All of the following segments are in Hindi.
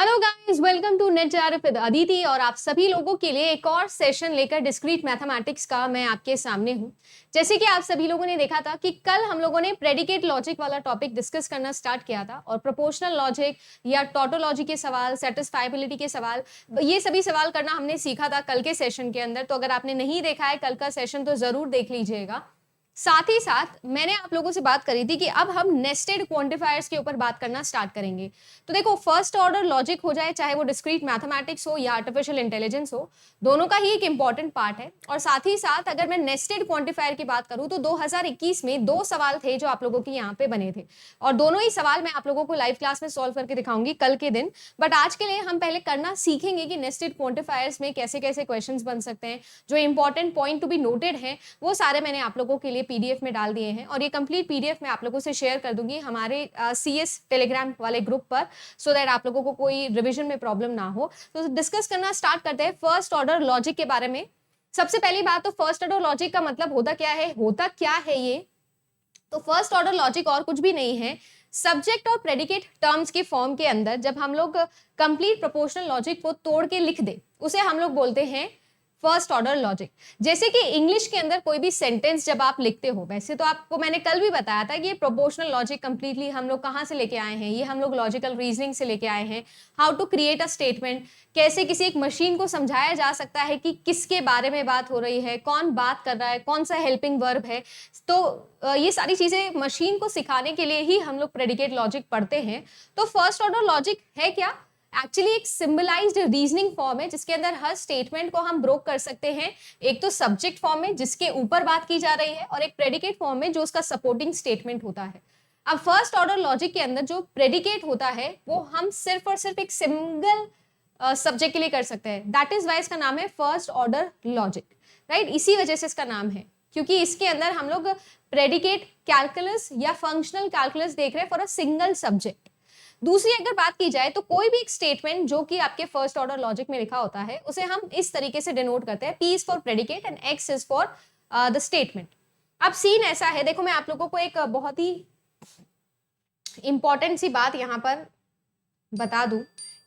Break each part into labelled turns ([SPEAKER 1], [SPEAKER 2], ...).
[SPEAKER 1] Hello guys, welcome to NET JRF with Aditi. और आप सभी लोगों के लिए एक और सेशन लेकर डिस्क्रीट मैथमेटिक्स का मैं आपके सामने हूं। जैसे कि आप सभी लोगों ने देखा था कि कल हम लोगों ने प्रेडिकेट लॉजिक वाला टॉपिक डिस्कस करना स्टार्ट किया था और प्रोपोर्शनल लॉजिक या टॉटोलॉजी के सवाल, सेटिस्फाइबिलिटी के सवाल, ये सभी सवाल करना हमने सीखा था कल के सेशन के अंदर। तो अगर आपने नहीं देखा है कल का सेशन तो जरूर देख लीजिएगा। साथ ही साथ मैंने आप लोगों से बात करी थी कि अब हम नेस्टेड क्वांटिफायर्स के ऊपर बात करना स्टार्ट करेंगे। तो देखो, फर्स्ट ऑर्डर लॉजिक हो जाए, चाहे वो डिस्क्रीट मैथमेटिक्स हो या आर्टिफिशियल इंटेलिजेंस हो, दोनों का ही एक इंपॉर्टेंट पार्ट है। और साथ ही साथ अगर मैं नेस्टेड क्वांटिफायर की बात करूं तो 2021 में 2 सवाल थे जो आप लोगों के यहाँ पे बने थे, और दोनों ही सवाल मैं आप लोगों को लाइव क्लास में सॉल्व करके दिखाऊंगी कल के दिन। बट आज के लिए हम पहले करना सीखेंगे कि नेस्टेड क्वांटिफायर्स में कैसे कैसे क्वेश्चन बन सकते हैं। जो important point to be noted है वो सारे मैंने आप लोगों के लिए पीडीएफ में डाल दिए हैं, और ये कंप्लीट पीडीएफ मैं आप लोगों से शेयर कर दूंगी हमारे सीएस टेलीग्राम वाले ग्रुप पर, सो दैट आप लोगों को कोई रिवीजन में प्रॉब्लम ना हो। तो डिस्कस करना स्टार्ट करते हैं फर्स्ट ऑर्डर लॉजिक के बारे में। सबसे पहली बात तो फर्स्ट ऑर्डर लॉजिक का मतलब होता क्या है ये। तो फर्स्ट ऑर्डर लॉजिक और कुछ भी नहीं है, सब्जेक्ट और प्रेडिकेट टर्म्स के फॉर्म के अंदर जब हम लोग कंप्लीट प्रोपोर्शनल लॉजिक को तोड़ के लिख दे उसे हम लोग बोलते हैं फर्स्ट ऑर्डर लॉजिक। जैसे कि इंग्लिश के अंदर कोई भी सेंटेंस जब आप लिखते हो, वैसे तो आपको मैंने कल भी बताया था कि ये प्रोपोर्शनल लॉजिक कंप्लीटली हम लोग कहाँ से लेके आए हैं, ये हम लोग लॉजिकल रीजनिंग से लेके आए हैं। How to create a statement, कैसे किसी एक मशीन को समझाया जा सकता है कि किसके बारे में बात हो रही है, कौन बात कर रहा है, कौन सा हेल्पिंग वर्ब है। तो ये सारी चीजें मशीन को सिखाने के लिए ही हम लोग प्रेडिकेट लॉजिक पढ़ते हैं। तो फर्स्ट ऑर्डर लॉजिक है क्या? एक्चुअली एक सिंबलाइज्ड रीजनिंग फॉर्म है जिसके अंदर हर स्टेटमेंट को हम ब्रोक कर सकते हैं। एक तो सब्जेक्ट फॉर्म में जिसके ऊपर बात की जा रही है, और एक प्रेडिकेट फॉर्म में जो उसका सपोर्टिंग स्टेटमेंट होता है। अब फर्स्ट ऑर्डर लॉजिक के अंदर जो प्रेडिकेट होता है वो हम सिर्फ और सिर्फ एक सिंगल सब्जेक्ट के लिए कर सकते हैं। दैट इज वाई इसका नाम है फर्स्ट ऑर्डर लॉजिक, राइट। इसी वजह से इसका नाम है, क्योंकि इसके अंदर हम लोग प्रेडिकेट कैलकुलस या फंक्शनल कैलकुलस देख रहे हैं फॉर अ सिंगल सब्जेक्ट। दूसरी अगर बात की जाए तो कोई भी एक स्टेटमेंट जो कि आपके फर्स्ट ऑर्डर लॉजिक में लिखा होता है उसे हम इस तरीके से डिनोट करते हैं, P is for predicate and X is for the statement. अब सीन ऐसा है, देखो मैं आप लोगों को एक बहुत ही इंपॉर्टेंट सी बात यहाँ पर बता दूं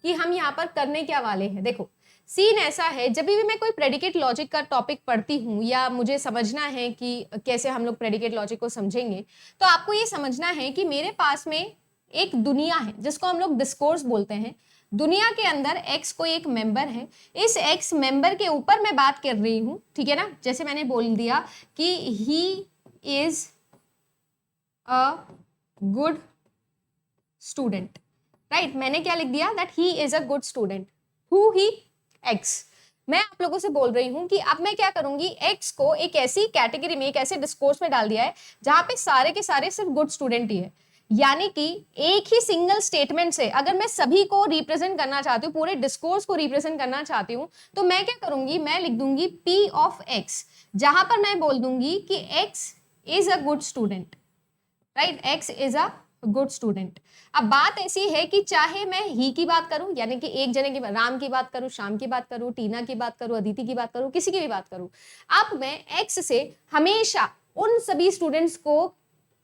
[SPEAKER 1] कि हम यहाँ पर करने क्या वाले हैं। देखो सीन ऐसा है, जब भी मैं कोई प्रेडिकेट लॉजिक का टॉपिक पढ़ती हूँ या मुझे समझना है कि कैसे हम लोग प्रेडिकेट लॉजिक को समझेंगे, तो आपको ये समझना है कि मेरे पास में एक दुनिया है जिसको हम लोग डिस्कोर्स बोलते हैं। दुनिया के अंदर एक्स कोई एक मेंबर है, इस एक्स मेंबर के ऊपर मैं बात कर रही हूं, ठीक है ना। जैसे मैंने बोल दिया कि he is a good student, right. मैंने क्या लिख दिया? That he is a good student. Who he? X. मैं आप लोगों से बोल रही हूं कि अब मैं क्या करूंगी, एक्स को एक ऐसी कैटेगरी में, एक ऐसे डिस्कोर्स में डाल दिया है जहां पे सारे के सारे सिर्फ गुड स्टूडेंट ही है। यानी कि एक ही सिंगल स्टेटमेंट से अगर मैं सभी को रिप्रेजेंट करना चाहती हूँ, पूरे डिस्कोर्स को रिप्रेजेंट करना चाहती हूँ, तो मैं क्या करूंगी, मैं लिख दूंगी P ऑफ X, जहां पर मैं बोल दूंगी कि X is a good student, right. X is a good student. अब बात ऐसी है कि चाहे मैं ही की बात करूं, यानी कि एक जने की, राम की बात करूं, श्याम की बात करूं, टीना की बात करूं, अदिति की बात करूं, किसी की भी बात करूं, अब मैं X से हमेशा उन सभी स्टूडेंट्स को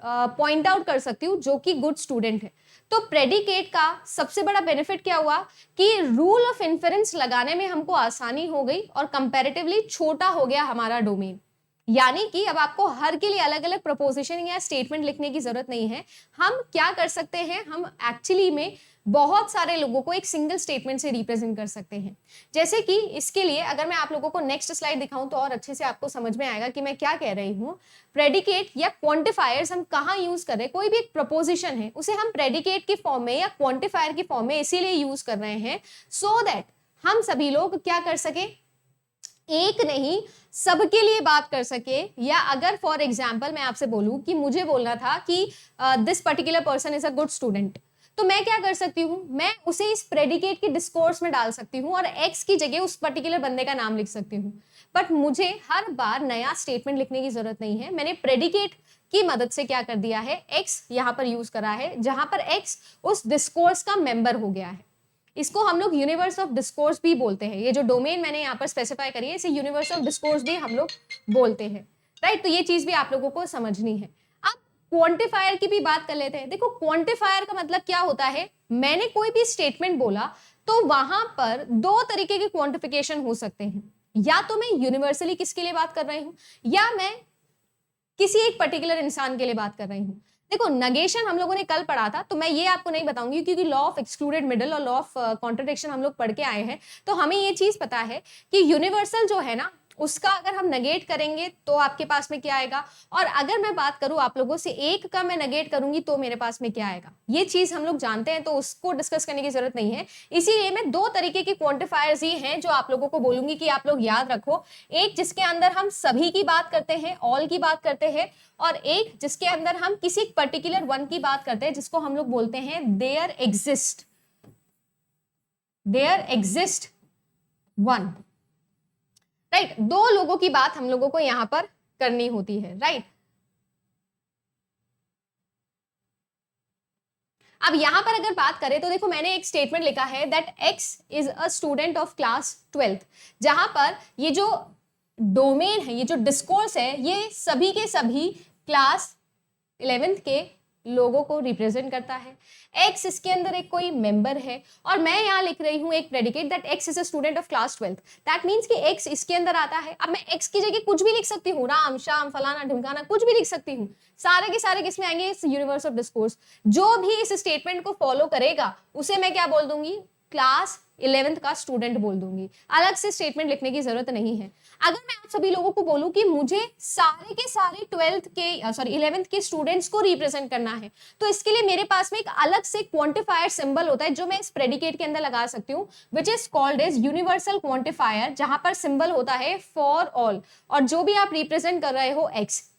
[SPEAKER 1] पॉइंट आउट कर सकती हूँ जो कि गुड स्टूडेंट है। तो प्रेडिकेट का सबसे बड़ा बेनिफिट क्या हुआ कि रूल ऑफ इन्फेरेंस लगाने में हमको आसानी हो गई और कंपैरेटिवली छोटा हो गया हमारा डोमेन। यानी कि अब आपको हर के लिए अलग अलग प्रपोजिशन या स्टेटमेंट लिखने की जरूरत नहीं है। हम क्या कर सकते हैं, हम एक्चुअली में बहुत सारे लोगों को एक सिंगल स्टेटमेंट से रिप्रेजेंट कर सकते हैं। जैसे कि इसके लिए अगर मैं आप लोगों को नेक्स्ट स्लाइड दिखाऊं तो और अच्छे से आपको समझ में आएगा कि मैं क्या कह रही हूं। प्रेडिकेट या क्वांटिफायर्स हम कहाँ यूज कर रहे हैं, कोई भी एक प्रपोजिशन है उसे हम प्रेडिकेट की फॉर्म में या क्वांटिफायर की फॉर्म में इसीलिए यूज कर रहे हैं सो दैट हम सभी लोग क्या कर सके, एक नहीं सबके लिए बात कर सके। या अगर फॉर एग्जाम्पल मैं आपसे बोलूं कि मुझे बोलना था कि this particular person is a good student, तो मैं क्या कर सकती हूँ, मैं उसे इस प्रेडिकेट के डिस्कोर्स में डाल सकती हूँ और एक्स की जगह उस पर्टिकुलर बंदे का नाम लिख सकती हूँ। बट मुझे हर बार नया स्टेटमेंट लिखने की जरूरत नहीं है। मैंने प्रेडिकेट की मदद से क्या कर दिया है, एक्स यहां पर यूज करा है, जहां पर एक्स उस डिस्कोर्स का मेंबर हो गया है। इसको हम लोग यूनिवर्स ऑफ डिस्कोर्स भी बोलते हैं। ये जो डोमेन मैंने यहाँ पर स्पेसिफाई करी है इसे यूनिवर्स ऑफ डिस्कोर्स भी हम लोग बोलते हैं, राइट। तो ये चीज भी आप लोगों को समझनी है। अब क्वांटिफायर की भी बात कर लेते हैं। देखो क्वांटिफायर का मतलब क्या होता है, मैंने कोई भी स्टेटमेंट बोला तो वहां पर दो तरीके के क्वांटिफिकेशन हो सकते हैं, या तो मैं यूनिवर्सली किसके लिए बात कर रही हूं, या मैं किसी एक पर्टिकुलर इंसान के लिए बात कर रही हूं। देखो नगेशन हम लोगों ने कल पढ़ा था, तो मैं ये आपको नहीं बताऊंगी क्योंकि लॉ ऑफ एक्सक्लूडेड मिडल और लॉ ऑफ कॉन्ट्रडिक्शन हम लोग पढ़ के आए हैं, तो हमें ये चीज पता है कि यूनिवर्सल जो है ना उसका अगर हम नगेट करेंगे तो आपके पास में क्या आएगा, और अगर मैं बात करूं आप लोगों से एक का मैं नगेट करूंगी तो मेरे पास में क्या आएगा, ये चीज हम लोग जानते हैं, तो उसको डिस्कस करने की जरूरत नहीं है। इसीलिए मैं दो तरीके के क्वांटिफायर्स ही हैं जो आप लोगों को बोलूंगी कि आप लोग याद रखो। एक जिसके अंदर हम सभी की बात करते हैं, ऑल की बात करते हैं, और एक जिसके अंदर हम किसी पर्टिकुलर वन की बात करते हैं जिसको हम लोग बोलते हैं देयर एग्जिस्ट वन। राइट, दो लोगों की बात हम लोगों को यहां पर करनी होती है। राइट, अब यहां पर अगर बात करें तो देखो मैंने एक स्टेटमेंट लिखा है that x is a student of class 12th, जहां पर ये जो डोमेन है, ये जो डिस्कोर्स है, ये सभी के सभी क्लास 11th के लोगों को रिप्रेजेंट करता है। एक्स इसके अंदर एक कोई मेंबर है, और मैं यहाँ लिख रही हूँ एक predicate that x is a student of class 12th। That means कि एक्स इसके अंदर आता है। अब मैं एक्स की जगह कुछ भी लिख सकती हूँ, राम श्याम फलाना ढिमकाना कुछ भी लिख सकती हूँ, सारे के सारे किसमें आएंगे, इस यूनिवर्स ऑफ डिस्कोर्स। जो भी इस स्टेटमेंट को फॉलो करेगा उसे मैं क्या बोल दूंगी, क्लास 11th का स्टूडेंट बोल दूंगी। अलग से स्टेटमेंट लिखने की जरूरत नहीं है। अगर मैं आप सभी लोगों को बोलूं कि मुझे सारे के सारे 11th के स्टूडेंट्स को रिप्रेजेंट करना है, तो इसके लिए मेरे पास में एक अलग से क्वांटिफायर सिंबल होता है जो मैं इस प्रेडिकेट के अंदर लगा सकती हूँ, which is called as universal quantifier, जहां पर सिंबल होता है फॉर ऑल, और जो भी आप रिप्रेजेंट कर रहे हो एक्स।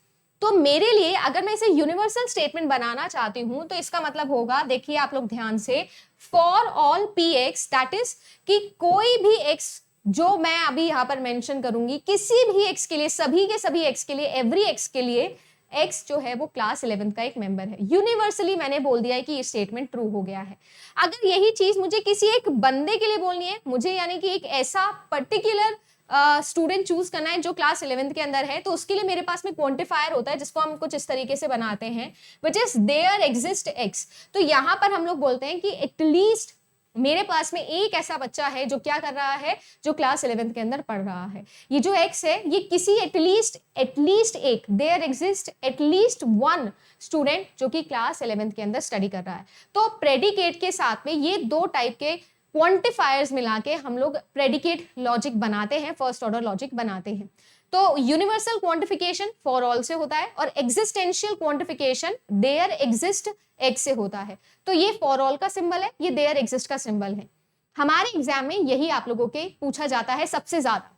[SPEAKER 1] तो मेरे लिए अगर मैं इसे यूनिवर्सल स्टेटमेंट बनाना चाहती हूं तो इसका मतलब होगा, देखिए आप लोग ध्यान से, for all P x, that is कि कोई भी एक्स जो मैं अभी यहां पर मेंशन करूंगी, किसी भी एक्स के लिए, सभी के सभी एक्स के लिए, एवरी एक्स के लिए, एक्स जो है वो क्लास 11th का एक मेंबर है। यूनिवर्सली मैंने बोल दिया है कि ये स्टेटमेंट ट्रू हो गया है। अगर यही चीज मुझे किसी एक बंदे के लिए बोलनी है, मुझे यानी कि एक ऐसा पर्टिकुलर स्टूडेंट चूज करना है जो क्लास 11th के अंदर है, तो उसके लिए मेरे पास में क्वांटिफायर होता है जिसको हम कुछ इस तरीके से बनाते हैं, which is there exist x. तो यहां पर हम लोग बोलते हैं कि एटलीस्ट मेरे पास में एक ऐसा बच्चा है जो क्या कर रहा है, जो क्लास 11th के अंदर पढ़ रहा है। ये जो एक्स है ये किसी एटलीस्ट एक, there exist at least one student जो कि क्लास 11th के अंदर स्टडी कर रहा है। तो प्रेडिकेट के साथ में ये दो टाइप के क्वांटिफायर्स मिला के हम लोग प्रेडिकेट लॉजिक बनाते हैं, फर्स्ट ऑर्डर लॉजिक बनाते हैं। तो यूनिवर्सल क्वांटिफिकेशन फॉर ऑल से होता है, और existential quantification there exist x से होता है। तो ये फॉर ऑल का सिंबल है, ये देयर एग्जिस्ट का सिंबल है। हमारे एग्जाम में यही आप लोगों के पूछा जाता है सबसे ज्यादा।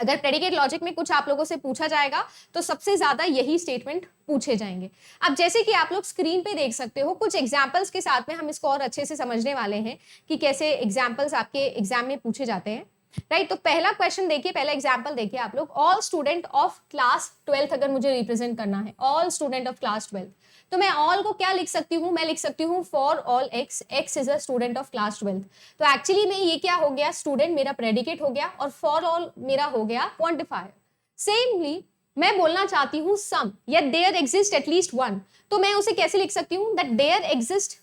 [SPEAKER 1] अगर प्रेडिकेट लॉजिक में कुछ आप लोगों से पूछा जाएगा तो सबसे ज्यादा यही स्टेटमेंट पूछे जाएंगे। अब जैसे कि आप लोग स्क्रीन पे देख सकते हो, कुछ एग्जांपल्स के साथ में हम इसको और अच्छे से समझने वाले हैं कि कैसे एग्जांपल्स आपके एग्जाम में पूछे जाते हैं। राइट, तो पहला क्वेश्चन देखिए, पहला एग्जांपल देखिए आप लोग, all student of class 12th अगर मुझे रिप्रेजेंट करना है, all student of class 12th, तो मैं ऑल को क्या लिख सकती हूँ, मैं लिख सकती हूँ for all x, x is a student of class 12th। तो एक्चुअली में ये क्या हो गया, स्टूडेंट मेरा प्रेडिकेट हो गया और फॉर ऑल मेरा हो गया क्वांटिफायर। सेमली मैं बोलना चाहती हूँ सम या देयर एग्जिस्ट एटलीस्ट वन, तो मैं उसे कैसे लिख सकती हूँ, that there exist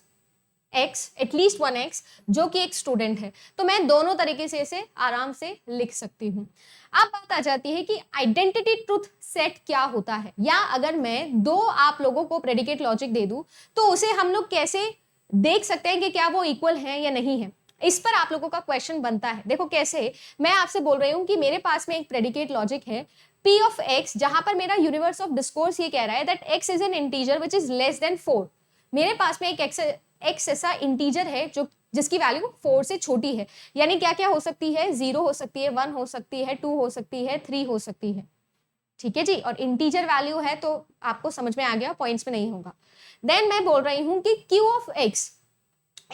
[SPEAKER 1] x, at least one x जो कि एक स्टूडेंट है। तो मैं दोनों तरीके से इसे आराम से लिख सकती हूँ। अब बात आ जाती है कि आइडेंटिटी ट्रुथ सेट क्या होता है, या अगर मैं दो आप लोगों को प्रेडिकेट लॉजिक दे दूं तो उसे हम लोग कैसे देख सकते हैं कि क्या वो इक्वल है या नहीं है। इस पर आप लोगों का क्वेश्चन बनता है। देखो कैसे, मैं आपसे बोल रही हूं कि मेरे पास में एक प्रेडिकेट लॉजिक है p ऑफ x, जहां पर मेरा यूनिवर्स ऑफ डिस्कोर्स ये कह रहा है that x is an integer which is less than 4। मेरे पास में एक x ऐसा इंटीजर है जो जिसकी वैल्यू 4 से छोटी है, यानी क्या क्या हो सकती है, 0 हो सकती है, 1 हो सकती है, 2 हो सकती है, 3 हो सकती है। ठीक है जी, और इंटीजर वैल्यू है तो आपको समझ में आ गया, पॉइंट्स में नहीं होगा। देन मैं बोल रही हूं कि q ऑफ x,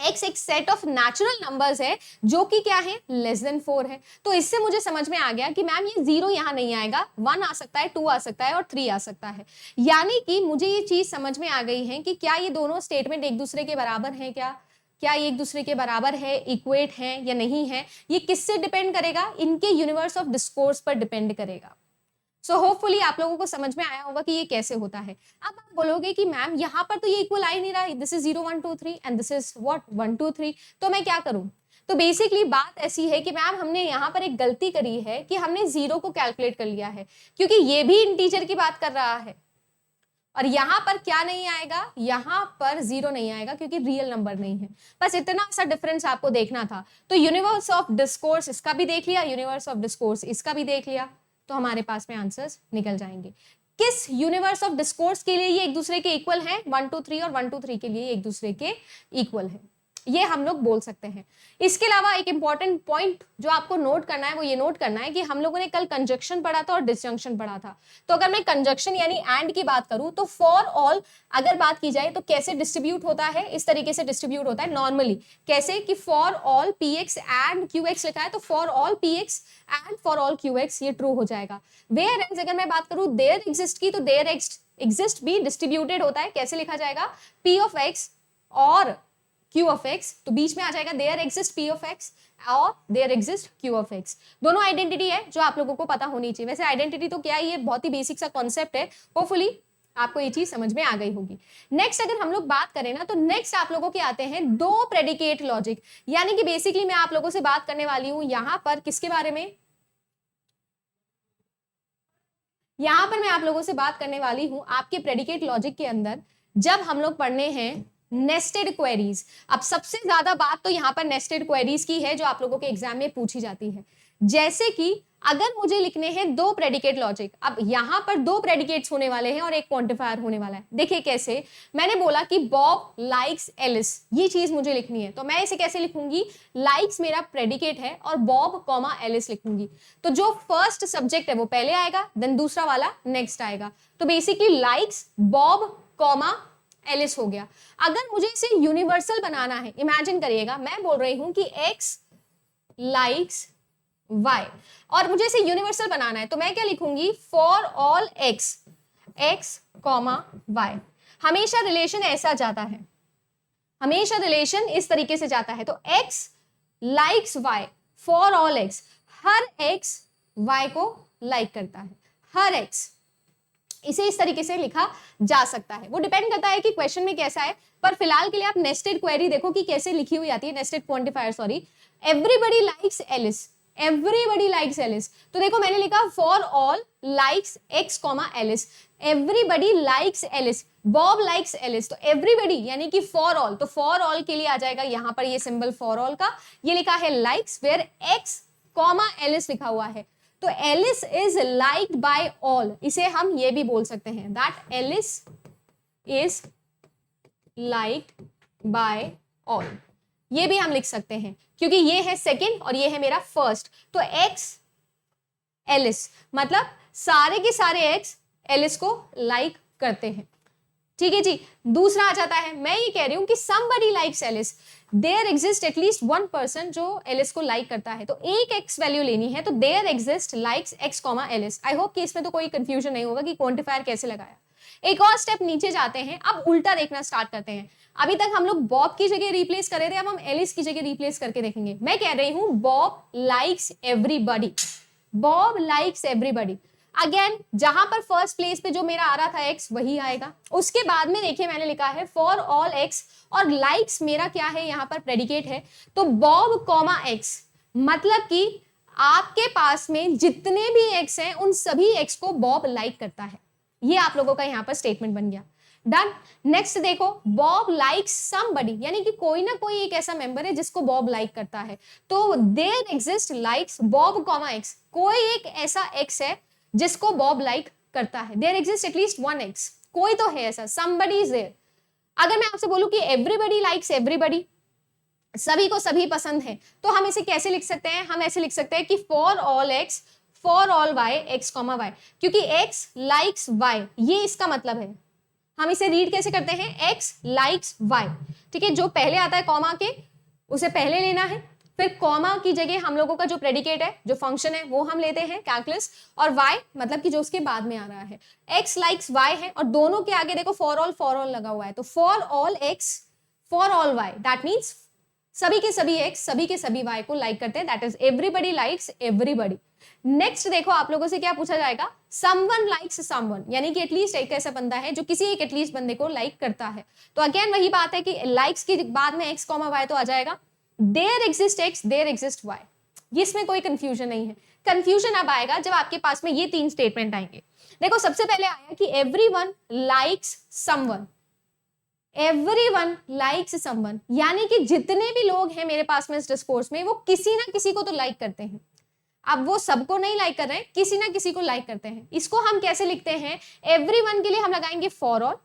[SPEAKER 1] x एक सेट ऑफ नेचुरल नंबर्स है जो कि क्या है, लेस देन 4 है। तो इससे मुझे समझ में आ गया कि मैम ये 0 यहां नहीं आएगा, 1 आ सकता है, 2 आ सकता है और 3 आ सकता है। यानी कि मुझे ये चीज समझ में आ गई है कि क्या ये दोनों स्टेटमेंट एक दूसरे के बराबर हैं, क्या ये एक दूसरे के बराबर है, इक्वेट है या नहीं है। ये किससे डिपेंड करेगा, इनके यूनिवर्स ऑफ डिस्कोर्स पर डिपेंड करेगा। सो होपफुली आप लोगों को समझ में आया होगा कि ये कैसे होता है। अब आप बोलोगे कि मैम यहाँ पर तो ये इक्वल आ ही नहीं रहा, this is 0 1 2 3 and this is what 1 2 3, तो मैं क्या करूं? तो बेसिकली बात ऐसी है कि मैम हमने यहाँ पर एक गलती करी है कि हमने जीरो को कैलकुलेट कर लिया है, क्योंकि ये भी इंटीजर की बात कर रहा है और यहाँ पर क्या नहीं आएगा, यहाँ पर जीरो नहीं आएगा क्योंकि रियल नंबर नहीं है। बस इतना सा डिफरेंस आपको देखना था। तो यूनिवर्स ऑफ डिस्कोर्स इसका भी देख लिया, यूनिवर्स ऑफ डिस्कोर्स इसका भी देख लिया, तो हमारे पास में आंसर्स निकल जाएंगे। किस यूनिवर्स ऑफ डिस्कोर्स के लिए ये एक दूसरे के इक्वल है? 1 2 3 और 1 2 3 के लिए एक दूसरे के इक्वल है, ये हम लोग बोल सकते हैं। इसके अलावा एक इंपॉर्टेंट पॉइंट जो आपको नोट करना है वो ये नोट करना है कि हम लोगों ने कल कंजक्शन पढ़ा था और डिसजंक्शन पढ़ा था। तो अगर मैं कंजक्शन यानी एंड की बात करूं तो फॉर ऑल अगर बात की जाए तो कैसे डिस्ट्रीब्यूट होता है, इस तरीके से डिस्ट्रीब्यूट होता है नॉर्मली। कैसे कि for all P x and Q x लिखा है तो for all P x and for all Q x ये ट्रू हो जाएगा। वेयर एज अगर मैं बात करूं देयर एग्जिस्ट की, तो देयर एग्जिस्ट भी डिस्ट्रीब्यूटेड होता है। कैसे लिखा जाएगा? पी ऑफ एक्स और Q ऑफ x, तो बीच में आ जाएगा there exist P of x और there exist Q of x। दोनों आइडेंटिटी है जो आप लोगों को पता होनी चाहिए। वैसे आइडेंटिटी तो क्या है, ये बहुत ही बेसिक सा कॉन्सेप्ट है, होपफुली आपको ये चीज समझ में आ गई होगी। नेक्स्ट अगर हम लोग बात करें ना, तो नेक्स्ट आप लोगों के आते हैं दो प्रेडिकेट लॉजिक, यानी कि बेसिकली मैं आप लोगों से बात करने वाली हूं यहां पर किसके बारे में? यहां पर मैं आप लोगों से बात करने वाली हूं आपके प्रेडिकेट लॉजिक के अंदर जब हम लोग पढ़ने हैं नेस्टेड क्वेरीज। अब सबसे ज्यादा बात तो यहाँ पर नेस्टेड क्वेरीज की है जो आप लोगों के एग्जाम में पूछी जाती है। जैसे कि अगर मुझे लिखने हैं दो प्रेडिकेट लॉजिक, अब यहाँ पर दो प्रेडिकेट्स होने वाले हैं और एक क्वांटिफायर होने वाला है। देखिए कैसे, मैंने बोला कि बॉब लाइक्स एलिस, ये चीज मुझे लिखनी है, तो मैं इसे कैसे लिखूंगी? लाइक्स मेरा प्रेडिकेट है और बॉब कॉमा एलिस लिखूंगी। तो जो फर्स्ट सब्जेक्ट है वो पहले आएगा, देन दूसरा वाला नेक्स्ट आएगा। तो basically likes Bob comma Alice हो गया। अगर मुझे इसे यूनिवर्सल बनाना है, इमेजिन करिएगा मैं बोल रही हूं कि x लाइक्स y और मुझे इसे यूनिवर्सल बनाना है, तो मैं क्या लिखूंगी? For all x comma y। हमेशा रिलेशन ऐसा जाता है, हमेशा रिलेशन इस तरीके से जाता है। तो x likes y for all x, her x y को लाइक करता है, हर x। इसे इस तरीके से लिखा जा सकता है, वो डिपेंड करता है कि क्वेश्चन में कैसा है। पर फिलहाल के लिए आप नेस्टेड क्वेरी देखो कि कैसे लिखी हुई आती है, nested quantifier sorry. Everybody likes Alice, everybody likes Alice, तो देखो मैंने लिखा for all likes x comma Alice, everybody likes Alice, Bob likes Alice. तो एवरीबॉडी यानी कि फॉर ऑल, तो फॉर ऑल के लिए आ जाएगा यहाँ पर ये सिंबल फॉर ऑल का, ये लिखा है likes where x comma Alice लिखा हुआ है। तो Alice is liked by all, इसे हम ये भी बोल सकते हैं that Alice is liked by all, ये भी हम लिख सकते हैं क्योंकि ये है सेकंड और ये है मेरा फर्स्ट। तो एक्स एलिस मतलब सारे के सारे एक्स एलिस को लाइक करते हैं, ठीक है जी। दूसरा आ जाता है, मैं ये कह रही हूं कि somebody likes Alice, there exist at least one person जो एलिस को लाइक करता है, तो एक एक्स वैल्यू लेनी है, तो there exist likes x comma Alice. I hope कि इसमें तो कोई कंफ्यूजन नहीं होगा कि क्वांटिफायर कैसे लगाया। एक और स्टेप नीचे जाते हैं, अब उल्टा देखना स्टार्ट करते हैं। अभी तक हम लोग बॉब की जगह रिप्लेस कर रहे थे, अब हम एलिस की जगह रिप्लेस करके देखेंगे। मैं कह रही हूं Bob likes everybody, Bob likes everybody. Again जहां पर फर्स्ट प्लेस पे जो मेरा आ रहा था एक्स वही आएगा। उसके बाद में देखिए मैंने लिखा है फॉर ऑल एक्स और लाइक्स मेरा क्या है यहाँ पर प्रेडिकेट है, तो बॉब कॉमा एक्स, मतलब कि आपके पास में जितने भी एक्स हैं उन सभी एक्स को बॉब लाइक करता है। ये आप लोगों का यहाँ पर स्टेटमेंट बन गया। डन। नेक्स्ट देखो, बॉब लाइक्स समबडी, यानी कि कोई ना कोई एक ऐसा मेंबर है जिसको बॉब लाइक करता है, तो there exist likes Bob comma x, कोई एक ऐसा एक्स है जिसको बॉब लाइक करता है। There exist at least one x, कोई तो है ऐसा, somebody is there। अगर मैं आपसे बोलूं कि एवरीबॉडी लाइक्स एवरीबॉडी, सभी को सभी पसंद है, तो हम इसे कैसे लिख सकते हैं? हम ऐसे लिख सकते हैं कि for all x for all y x comma y, क्योंकि एक्स लाइक्स वाई ये इसका मतलब है। हम इसे रीड कैसे करते हैं? एक्स लाइक्स वाई, ठीक है। जो पहले आता है कॉमा के उसे पहले लेना है, फिर कॉमा की जगह हम लोगों का जो प्रेडिकेट है, जो फंक्शन है, वो हम लेते हैं कैलकुलस, और y मतलब कि जो उसके बाद में आ रहा है। x लाइक्स y है और दोनों के आगे देखो फॉर ऑल लगा हुआ है, तो for all x for all y, that means सभी के सभी x सभी के सभी y को लाइक करते हैं, that is everybody likes everybody. Next देखो आप लोगों से क्या पूछा जाएगा, समवन लाइक्स समवन, यानी कि एटलीस्ट एक ऐसा बंदा है जो किसी एक एटलीस्ट बंदे को लाइक करता है। तो अगेन वही बात है कि लाइक्स के बाद में एक्स कॉमा वाई तो आ जाएगा, there exist x there exist y, इसमें कोई कंफ्यूजन नहीं है। कंफ्यूजन अब आएगा जब आपके पास में ये तीन स्टेटमेंट आएंगे। देखो सबसे पहले आया कि everyone likes someone, everyone likes someone, यानी कि जितने भी लोग हैं मेरे पास में इस डिस्कोर्स में वो किसी ना किसी को तो लाइक करते हैं। अब वो सबको नहीं लाइक कर रहे हैं, किसी ना किसी को लाइक करते हैं। इसको हम कैसे लिखते हैं, एवरीवन के लिए हम लगाएंगे फॉर ऑल,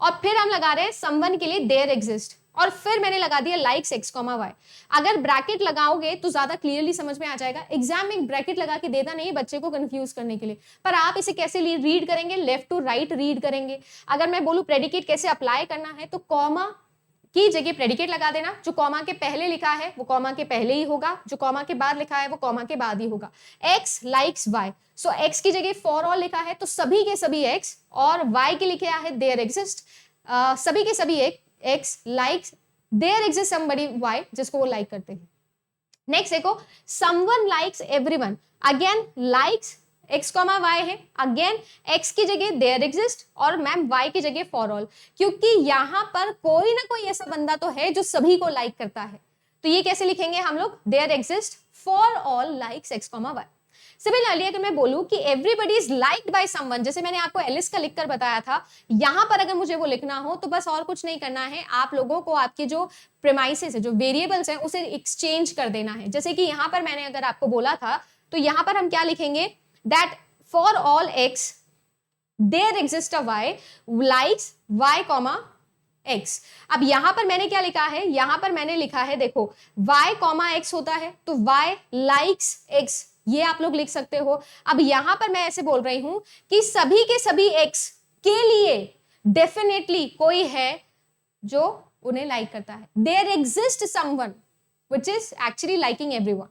[SPEAKER 1] और फिर हम लगा रहे हैं समवन के लिए देयर एग्जिस्ट, और फिर मैंने लगा दिया लाइक्स एक्स कॉमा वाई। अगर ब्रैकेट लगाओगे तो ज्यादा क्लियरली समझ में आ जाएगा। एग्जाम में ब्रैकेट लगा के देता नहीं बच्चे को कंफ्यूज करने के लिए, पर आप इसे कैसे रीड करेंगे, लेफ्ट टू राइट रीड करेंगे। अगर मैं बोलूं प्रेडिकेट कैसे अप्लाई करना है, तो कॉमा की जगह प्रेडिकेट लगा देना, जो कॉमा के पहले लिखा है वो कॉमा के पहले ही होगा, जो कॉमा के बाद लिखा है वो कॉमा के बाद ही होगा। एक्स लाइक्स वाई, सो एक्स की जगह फॉर ऑल लिखा है तो सभी के सभी एक्स, और वाई के लिखे है देयर एग्जिस्ट, सभी के सभी x likes there exist somebody y, जिसको वो लाइक करते हैं। नेक्स्ट देखो someone likes everyone, again likes x comma y है, अगेन एक्स की जगह देयर एग्जिस्ट और मैम वाई की जगह फॉर ऑल, क्योंकि यहां पर कोई ना कोई ऐसा बंदा तो है जो सभी को लाइक करता है। तो ये कैसे लिखेंगे हम लोग, there exist for all likes x comma y. Similarly अगर मैं बोलूं कि everybody is liked by someone, जैसे मैंने आपको एलिस का लिखकर बताया था, यहां पर अगर मुझे वो लिखना हो तो बस और कुछ नहीं करना है, आप लोगों को आपके जो प्रेमाइसेस है, जो वेरिएबल्स हैं, उसे एक्सचेंज कर देना है। जैसे कि यहां पर मैंने अगर आपको बोला था तो यहां पर हम क्या लिखेंगे, that for all x there exist a y likes y comma x. अब यहां पर मैंने क्या लिखा है, यहां पर मैंने लिखा है देखो y कॉमा एक्स होता है तो y लाइक्स x, ये आप लोग लिख सकते हो। अब यहां पर मैं ऐसे बोल रही हूं कि सभी के सभी x के लिए डेफिनेटली कोई है जो उन्हें लाइक करता है, there exist someone which is actually liking everyone.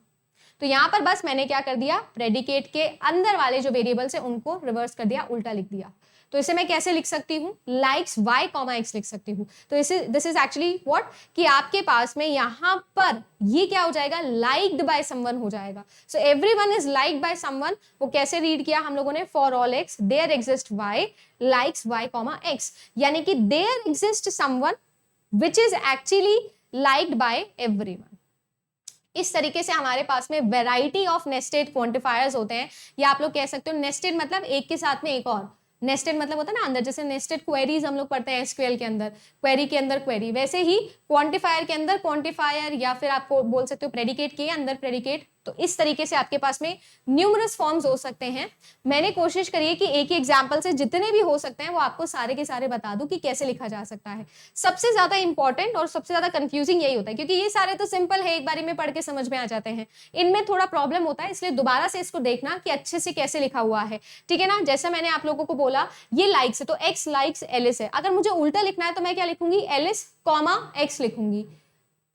[SPEAKER 1] तो यहां पर बस मैंने क्या कर दिया, प्रेडिकेट के अंदर वाले जो वेरिएबल्स है उनको रिवर्स कर दिया, उल्टा लिख दिया। तो इसे मैं कैसे लिख सकती हूँ, लाइक्स वाई कॉमा एक्स लिख सकती हूँ। तो दिस इज एक्चुअली व्हाट, कि आपके पास में यहाँ पर ये क्या हो जाएगा, लाइक्ड बाय समवन हो जाएगा। So everyone is liked by someone, वो कैसे रीड किया हम लोगों ने, for all x there exist y likes y comma x, यानी कि there exist someone which is actually liked by everyone. इस तरीके से हमारे पास में वैरायटी ऑफ नेस्टेड क्वांटिफायर्स होते हैं, या आप लोग कह सकते हो नेस्टेड मतलब एक के साथ में एक और, नेस्टेड मतलब होता है ना अंदर, जैसे नेस्टेड क्वेरीज हम लोग पढ़ते हैं एसक्यूएल के अंदर, क्वेरी के अंदर क्वेरी, वैसे ही क्वांटिफायर के अंदर क्वांटिफायर, या फिर आपको बोल सकते हो प्रेडिकेट के अंदर प्रेडिकेट। तो इस तरीके से आपके पास में न्यूमरस फॉर्म्स हो सकते हैं। मैंने कोशिश करी है कि एक ही एग्जाम्पल से जितने भी हो सकते हैं वो आपको सारे के सारे बता दूं कि कैसे लिखा जा सकता है। सबसे ज्यादा इंपॉर्टेंट और सबसे ज्यादा कंफ्यूजिंग यही होता है, क्योंकि ये सारे तो सिंपल है, एक बारी में पढ़ के समझ में आ जाते हैं, इनमें थोड़ा प्रॉब्लम होता है, इसलिए दोबारा से इसको देखना कि अच्छे से कैसे लिखा हुआ है, ठीक है ना। जैसा मैंने आप लोगों को बोला ये लाइक्स है तो एक्स लाइक्स एलिस है, अगर मुझे उल्टा लिखना है तो मैं क्या लिखूंगी, एलिस कॉमा एक्स लिखूंगी,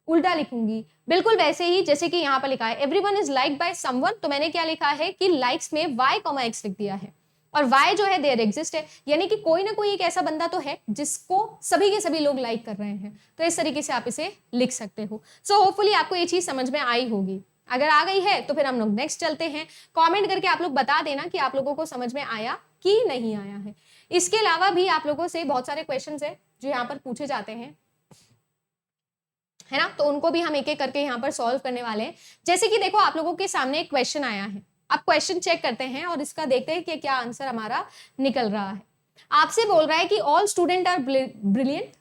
[SPEAKER 1] उल्टा लिखूंगी। बिल्कुल वैसे ही जैसे कि यहाँ पर लिखा है everyone is liked by someone, तो मैंने क्या लिखा है कि लाइक्स में y कॉमा एक्स लिख दिया है, और y जो है देयर एग्जिस्ट है, यानी कि कोई ना कोई एक ऐसा बंदा तो है जिसको सभी के सभी लोग लाइक कर रहे हैं। तो इस तरीके से आप इसे लिख सकते हो। सो होपफुली आपको ये चीज समझ में आई होगी। अगर आ गई है तो फिर हम लोग नेक्स्ट चलते हैं। कॉमेंट करके आप लोग बता देना कि आप लोगों को समझ में आया कि नहीं आया है। इसके अलावा भी आप लोगों से बहुत सारे क्वेश्चन है जो यहाँ पर पूछे जाते हैं, है ना, तो उनको भी हम एक एक करके यहाँ पर सॉल्व करने वाले हैं। जैसे कि देखो आप लोगों के सामने एक क्वेश्चन आया है, आप क्वेश्चन चेक करते हैं और इसका देखते हैं कि क्या आंसर हमारा निकल रहा है। आपसे बोल रहा है कि ऑल स्टूडेंट आर ब्रिलियंट,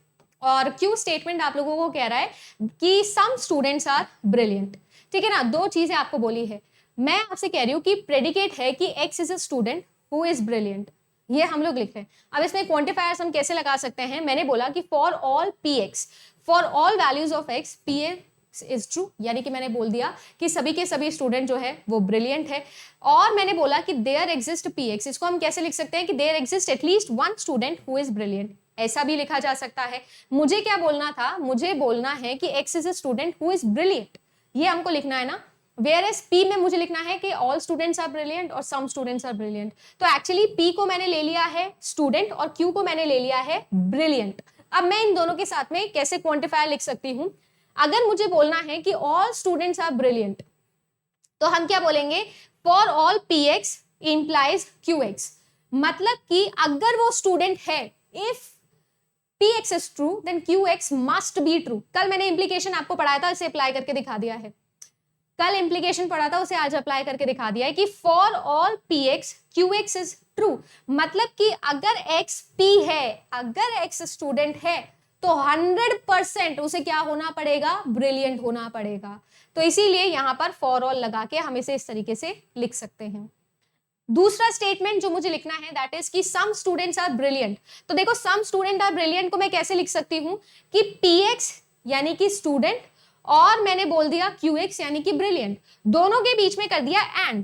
[SPEAKER 1] और क्यू स्टेटमेंट आप लोगों को कह रहा है कि सम स्टूडेंट्स आर ब्रिलियंट, ठीक है ना। दो चीजें आपको बोली है, मैं आपसे कह रही हूँ कि प्रेडिकेट है कि x is a student who is brilliant, ये हम लोग लिख रहे हैं। अब इसमें क्वांटिफायर्स हम कैसे लगा सकते हैं, मैंने बोला कि for all P x, for all values of x P x is true, यानी कि मैंने बोल दिया कि सभी के सभी स्टूडेंट जो है वो ब्रिलियंट है। और मैंने बोला कि देयर एग्जिस्ट पी एक्स, इसको हम कैसे लिख सकते हैं कि there exist at least one student who is brilliant, ऐसा भी लिखा जा सकता है। मुझे क्या बोलना था, मुझे बोलना है कि x is a student who is brilliant, ये हमको लिखना है ना। Whereas P में मुझे लिखना है कि all students are brilliant और some students are brilliant। तो एक्चुअली P को मैंने ले लिया है स्टूडेंट और Q को मैंने ले लिया है ब्रिलियंट। अब मैं इन दोनों के साथ में कैसे क्वांटिफायर लिख सकती हूँ, अगर मुझे बोलना है कि all students are brilliant तो हम क्या बोलेंगे, for all P x implies Q x, मतलब कि अगर वो स्टूडेंट है, if px is true then qx must be true। कल मैंने इंप्लीकेशन आपको पढ़ाया था, इसे अप्लाई करके दिखा दिया है, कल इंप्लीकेशन पढ़ा था उसे आज अप्लाई करके दिखा दिया है कि for all px qx is true, मतलब कि अगर x p है, अगर x स्टूडेंट है तो 100% उसे क्या होना पड़ेगा, ब्रिलियंट होना पड़ेगा। तो इसीलिए यहां पर फॉर ऑल लगा के हम इसे इस तरीके से लिख सकते हैं। दूसरा स्टेटमेंट जो मुझे लिखना है दैट इज कि सम स्टूडेंट्स आर ब्रिलियंट। तो देखो सम स्टूडेंट आर ब्रिलियंट को मैं कैसे लिख सकती हूं कि px यानी कि स्टूडेंट और मैंने बोल दिया qx यानी कि ब्रिलियंट, दोनों के बीच में कर दिया एंड,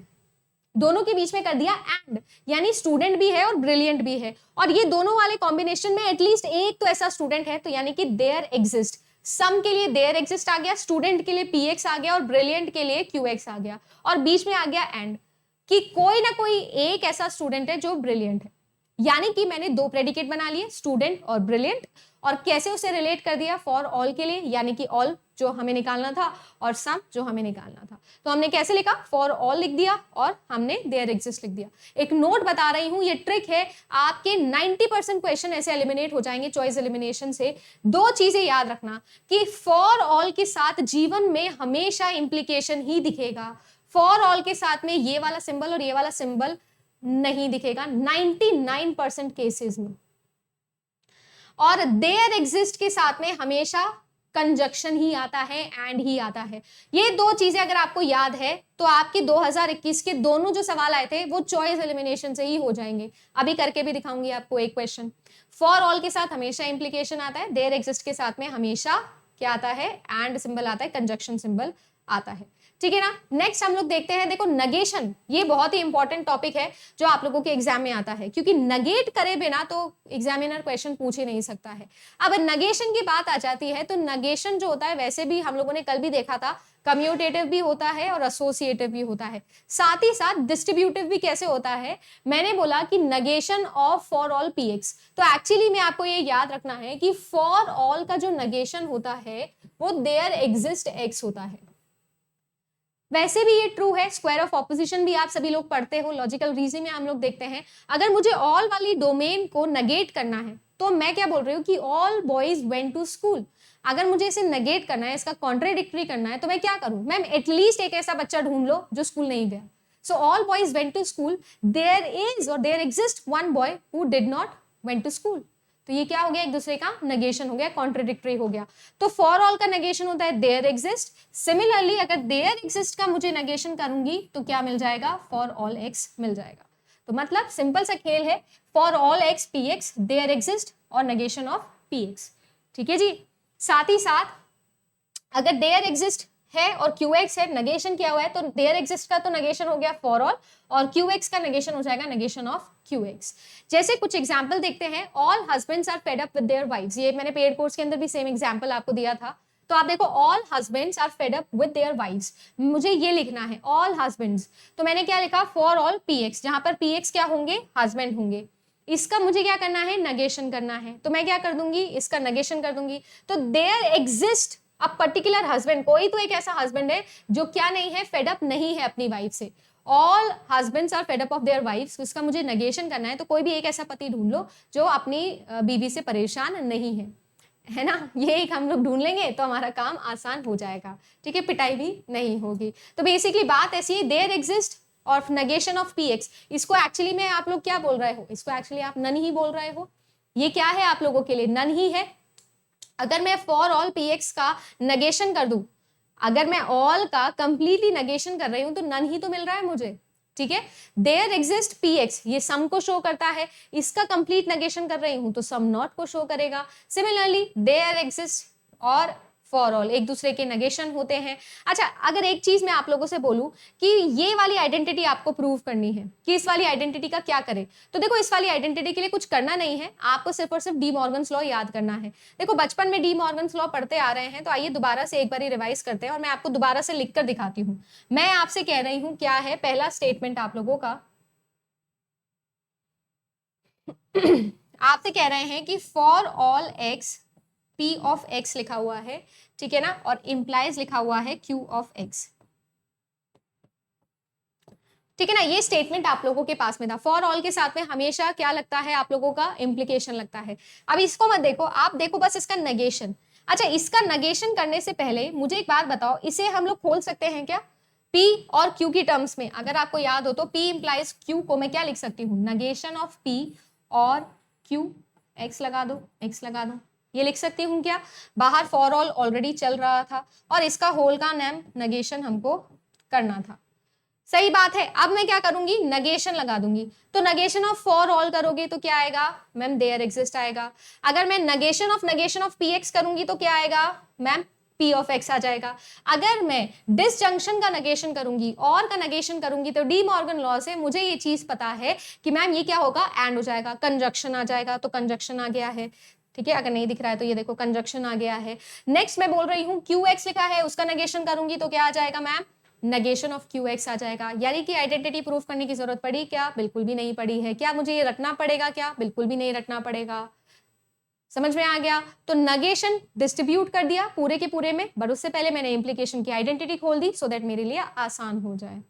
[SPEAKER 1] दोनों के बीच में कर दिया एंड, यानी स्टूडेंट भी है और ब्रिलियंट भी है, और ये दोनों वाले कॉम्बिनेशन में एटलीस्ट एक तो ऐसा स्टूडेंट है, तो यानी कि देयर एग्जिस्ट, सम के लिए देयर एग्जिस्ट आ गया, स्टूडेंट के लिए px आ गया और ब्रिलियंट के लिए qx आ गया, और बीच में आ गया एंड, कि कोई ना कोई एक ऐसा स्टूडेंट है जो ब्रिलियंट है। यानी कि मैंने दो प्रेडिकेट बना लिए, स्टूडेंट और ब्रिलियंट, और कैसे उसे रिलेट कर दिया फॉर ऑल के लिए, यानी कि ऑल जो हमें निकालना था और सम जो हमें निकालना था। तो हमने कैसे लिखा, फॉर ऑल लिख दिया और हमने देयर एग्जिस्ट लिख दिया। एक नोट बता रही हूं, ये ट्रिक है, आपके 90% क्वेश्चन ऐसे एलिमिनेट हो जाएंगे चॉइस एलिमिनेशन से। दो चीजें याद रखना कि फॉर ऑल के साथ जीवन में हमेशा इंप्लीकेशन ही दिखेगा, फॉर ऑल के साथ में ये वाला सिंबल और ये वाला सिंबल नहीं दिखेगा 99% केसेस में, और देयर एग्जिस्ट के साथ में हमेशा कंजक्शन ही आता है, एंड ही आता है। ये दो चीजें अगर आपको याद है तो आपके 2021 के दोनों जो सवाल आए थे वो चॉइस एलिमिनेशन से ही हो जाएंगे। अभी करके भी दिखाऊंगी आपको एक क्वेश्चन। फॉर ऑल के साथ हमेशा इंप्लीकेशन आता है, देयर एग्जिस्ट के साथ में हमेशा क्या आता है, एंड सिंबल आता है, कंजक्शन सिंबल आता है। ठीक है ना। नेक्स्ट हम लोग देखते हैं, देखो नगेशन, ये बहुत ही इंपॉर्टेंट टॉपिक है जो आप लोगों के एग्जाम में आता है, क्योंकि नगेट करे बिना तो एग्जामिनर क्वेश्चन पूछ ही नहीं सकता है। अब नगेशन की बात आ जाती है तो नगेशन जो होता है, वैसे भी हम लोगों ने कल भी देखा था, कम्यूटेटिव भी होता है और एसोसिएटिव भी होता है, साथ ही साथ डिस्ट्रीब्यूटिव भी कैसे होता है। मैंने बोला कि negation of for all px, तो एक्चुअली में आपको ये याद रखना है कि फॉर ऑल का जो नगेशन होता है वो देयर एग्जिस्ट x होता है। वैसे भी ये ट्रू है, स्क्वायर ऑफ ऑपोजिशन भी आप सभी लोग पढ़ते हो, लॉजिकल रीजनिंग में हम लोग देखते हैं। अगर मुझे ऑल वाली डोमेन को नेगेट करना है तो मैं क्या बोल रही हूँ कि all boys went to school. अगर मुझे इसे नेगेट करना है, इसका कॉन्ट्रेडिक्टरी करना है, तो मैं क्या करूं, मैम एटलीस्ट एक ऐसा बच्चा ढूंढ लो जो स्कूल नहीं गया। So all boys went to school, there is और there exist one boy who did not went to school. तो ये क्या हो गया, एक दूसरे का नेगेशन हो गया, कॉन्ट्रडिक्टरी हो गया। तो फॉर ऑल का नेगेशन होता है देयर एग्जिस्ट। सिमिलरली अगर देयर एग्जिस्ट का मुझे नेगेशन करूंगी तो क्या मिल जाएगा, फॉर ऑल एक्स मिल जाएगा। तो मतलब सिंपल सा खेल है, for all x P x, there exist और नेगेशन ऑफ पी एक्स। ठीक है जी। साथ ही साथ अगर देयर एग्जिस्ट है और QX है, नेगेशन किया हुआ है, तो देयर एग्जिस्ट का तो नेगेशन हो गया फॉर ऑल, और QX का नेगेशन हो जाएगा नेगेशन ऑफ QX। जैसे कुछ एग्जांपल देखते हैं, all husbands are fed up with their wives, ये मैंने पेड कोर्स के अंदर भी सेम एग्जांपल आपको दिया था। तो आप देखो, all husbands are fed up with their wives, मुझे ये लिखना है ऑल हस्बैंड्स, तो मैंने क्या लिखा, फॉर ऑल PX, जहां पर PX क्या होंगे, हस्बैंड होंगे। इसका मुझे क्या करना है, नेगेशन करना है, तो मैं क्या कर दूंगी, इसका नेगेशन कर दूंगी। तो देयर एग्जिस्ट अब पर्टिकुलर हस्बैंड, कोई तो एक ऐसा हस्बैंड है जो क्या नहीं है, फेड अप नहीं है अपनी वाइफ से। All husbands are fed up of their wives, इसका मुझे नेगेशन करना है, तो कोई भी एक ऐसा पति ढूंढ लो जो अपनी बीवी से परेशान नहीं है ना। ये एक हम लोग ढूंढ लेंगे तो हमारा काम आसान हो जाएगा। ठीक है, पिटाई भी नहीं होगी। तो बेसिकली बात ऐसी है, देयर एग्जिस्ट और नेगेशन ऑफ PX, इसको एक्चुअली में आप लोग क्या बोल रहे हो, इसको एक्चुअली आप नन ही बोल रहे हो। ये क्या है आप लोगों के लिए, नन ही है। अगर मैं फॉर ऑल PX का नेगेशन कर दूं, अगर मैं ऑल का कंप्लीटली नेगेशन कर रही हूं तो नन ही तो मिल रहा है मुझे। ठीक है, देयर एग्जिस्ट PX, ये सम को शो करता है, इसका कंप्लीट नेगेशन कर रही हूं तो सम नॉट को शो करेगा। सिमिलरली देयर एग्जिस्ट और फॉर ऑल एक दूसरे के नेगेशन होते हैं। अच्छा, अगर एक चीज मैं आप लोगों से बोलूं कि ये वाली आइडेंटिटी आपको प्रूव करनी है कि इस वाली आइडेंटिटी का क्या करें, तो देखो इस वाली आइडेंटिटी के लिए कुछ करना नहीं है, आपको सिर्फ और सिर्फ डी मॉर्गन्स लॉ याद करना है। देखो बचपन में डी मॉर्गन्स लॉ पढ़ते आ रहे हैं, तो आइए दोबारा से एक बार रिवाइज करते हैं और मैं आपको दोबारा से लिख कर दिखाती हूँ। मैं आपसे कह रही हूँ क्या है पहला स्टेटमेंट आप लोगों का आपसे कह रहे हैं कि for all x P of X लिखा हुआ है, ठीक है ना, और इंप्लाइज लिखा हुआ है Q ऑफ X। ठीक है ना, ये स्टेटमेंट आप लोगों के पास में था। फॉर ऑल के साथ में हमेशा क्या लगता है आप लोगों का, इम्प्लीकेशन लगता है। अब इसको मत देखो, आप देखो बस इसका नेगेशन। अच्छा, इसका नेगेशन करने से पहले मुझे एक बात बताओ, इसे हम लोग खोल सकते हैं क्या P और Q की टर्म्स में? अगर आपको याद हो तो P इंप्लाइज Q को मैं क्या लिख सकती हूँ, नेगेशन ऑफ P और Q, x लगा दो, x लगा दो, ये लिख सकती हूँ क्या? बाहर फॉर ऑल ऑलरेडी चल रहा था और इसका होल का नाम नेगेशन हमको करना था। सही बात है। अब मैं क्या करूंगी, नेगेशन लगा दूंगी। तो नेगेशन ऑफ फॉर ऑल करोगे तो क्या आएगा मैम, देयर एग्जिस्ट आएगा। अगर मैं नेगेशन ऑफ पी एक्स करूंगी तो क्या आएगा मैम, पी ऑफ एक्स आ जाएगा। अगर मैं डिसजंक्शन का नेगेशन करूंगी, और का नेगेशन करूंगी, तो डी मॉर्गन लॉ से मुझे ये चीज पता है कि मैम ये क्या होगा, एंड हो जाएगा, कंजक्शन आ जाएगा। तो कंजक्शन आ गया है, ठीक है। अगर नहीं दिख रहा है तो ये देखो कंजक्शन आ गया है। नेक्स्ट मैं बोल रही हूँ क्यू एक्स लिखा है, उसका नेगेशन करूंगी तो क्या आ जाएगा ma'am, negation of Q X आ जाएगा। यानी कि आइडेंटिटी प्रूफ करने की जरूरत पड़ी क्या, बिल्कुल भी नहीं पड़ी है। क्या मुझे ये रटना पड़ेगा क्या, बिल्कुल भी नहीं रटना पड़ेगा। समझ में आ गया? तो नेगेशन डिस्ट्रीब्यूट कर दिया पूरे के पूरे में, बट उससे पहले मैंने इंप्लीकेशन की आइडेंटिटी खोल दी सो दैट मेरे लिए आसान हो जाए।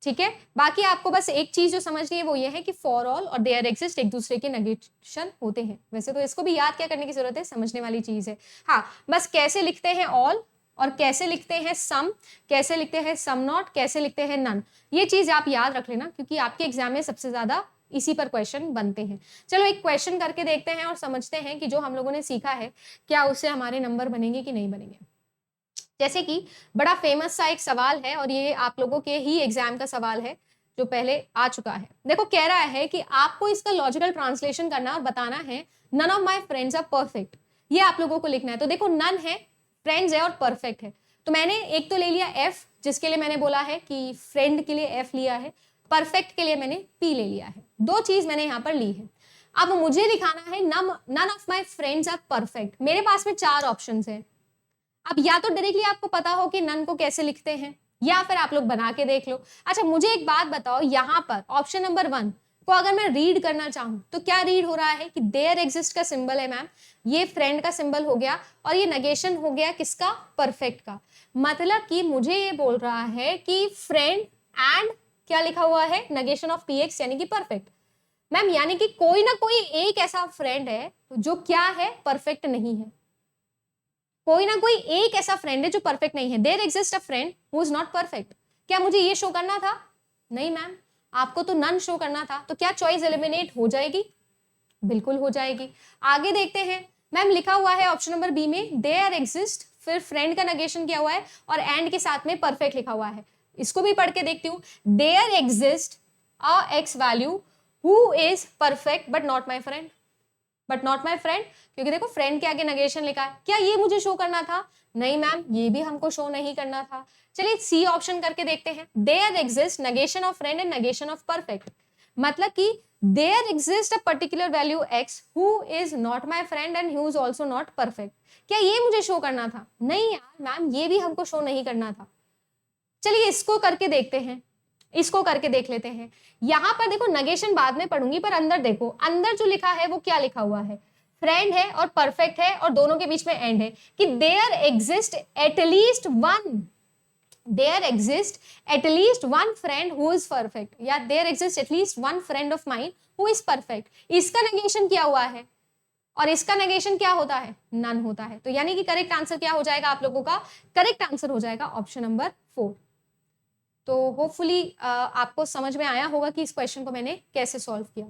[SPEAKER 1] ठीक है, बाकी आपको बस एक चीज जो समझनी है वो ये है कि फॉर ऑल और देयर एग्जिस्ट एक दूसरे के नेगेशन होते हैं। वैसे तो इसको भी याद क्या करने की जरूरत है, समझने वाली चीज है। हाँ, बस कैसे लिखते हैं ऑल, और कैसे लिखते हैं सम, कैसे लिखते हैं सम नॉट, कैसे लिखते हैं नन, ये चीज आप याद रख लेना, क्योंकि आपके एग्जाम में सबसे ज्यादा इसी पर क्वेश्चन बनते हैं। चलो एक क्वेश्चन करके देखते हैं और समझते हैं कि जो हम लोगों ने सीखा है क्या उससे हमारे नंबर बनेंगे कि नहीं बनेंगे। जैसे कि बड़ा फेमस सा एक सवाल है, और ये आप लोगों के ही एग्जाम का सवाल है जो पहले आ चुका है। देखो कह रहा है कि आपको इसका लॉजिकल ट्रांसलेशन करना और बताना है none of my friends are perfect, ये आप लोगों को लिखना है। तो देखो नन है, फ्रेंड्स है और परफेक्ट है। तो मैंने एक तो ले लिया एफ, जिसके लिए मैंने बोला है कि फ्रेंड के लिए एफ लिया है, परफेक्ट के लिए मैंने पी ले लिया है। दो चीज मैंने यहाँ पर ली है। अब मुझे दिखाना है none of my friends are perfect. मेरे पास में चार ऑप्शन है। अब या तो डायरेक्टली आपको पता हो कि नन को कैसे लिखते हैं, या फिर आप लोग बना के देख लो। अच्छा मुझे एक बात बताओ, यहाँ पर ऑप्शन नंबर 1 को अगर मैं रीड करना चाहूं तो क्या रीड हो रहा है कि देयर एग्जिस्ट का सिंबल है मैम, ये फ्रेंड का सिंबल हो गया, और ये नेगेशन हो गया किसका, परफेक्ट का। मतलब कि मुझे ये बोल रहा है कि फ्रेंड एंड क्या लिखा हुआ है, नेगेशन ऑफ पी एक्स, यानी कि परफेक्ट। मैम यानी कि कोई ना कोई एक ऐसा फ्रेंड है जो क्या है, परफेक्ट नहीं है। कोई ना कोई एक ऐसा फ्रेंड है जो परफेक्ट नहीं है। There exist a friend who is not perfect. क्या मुझे ये शो करना था? नहीं मैम, आपको तो नन शो करना था। तो क्या चॉइस एलिमिनेट हो जाएगी? बिल्कुल हो जाएगी। आगे देखते हैं मैम, लिखा हुआ है ऑप्शन नंबर बी में देयर एग्जिस्ट, फिर फ्रेंड का नेगेशन किया हुआ है और एंड के साथ में परफेक्ट लिखा हुआ है। इसको भी पढ़ के देखती हूँ। There exist a x value who is perfect but not my friend, but not my friend, क्योंकि देखो फ्रेंड के आगे नेगेशन लिखा है। क्या ये मुझे शो करना था? नहीं मैम, ये भी हमको शो नहीं करना था। चलिए सी ऑप्शन करके देखते हैं। There exist negation of friend and negation of perfect, मतलब कि there exist a particular value x who is not my friend and who is also not perfect. क्या ये मुझे शो करना था? नहीं यार मैम, ये भी हमको शो नहीं करना था। चलिए इसको करके देखते हैं, इसको करके देख लेते हैं। यहां पर देखो नेगेशन बाद में पढ़ूंगी, पर अंदर देखो, अंदर जो लिखा है वो क्या लिखा हुआ है, फ्रेंड है और परफेक्ट है और दोनों के बीच में एंड है कि there exist at least one, there exist at least one friend who is perfect, या there exist at least one friend of mine who is perfect. इसका नेगेशन क्या हुआ है और इसका नेगेशन क्या होता है, नन होता है। तो यानी कि करेक्ट आंसर क्या हो जाएगा आप लोगों का, करेक्ट आंसर हो जाएगा ऑप्शन नंबर 4। तो होपफुली आपको समझ में आया होगा कि इस क्वेश्चन को मैंने कैसे सॉल्व किया,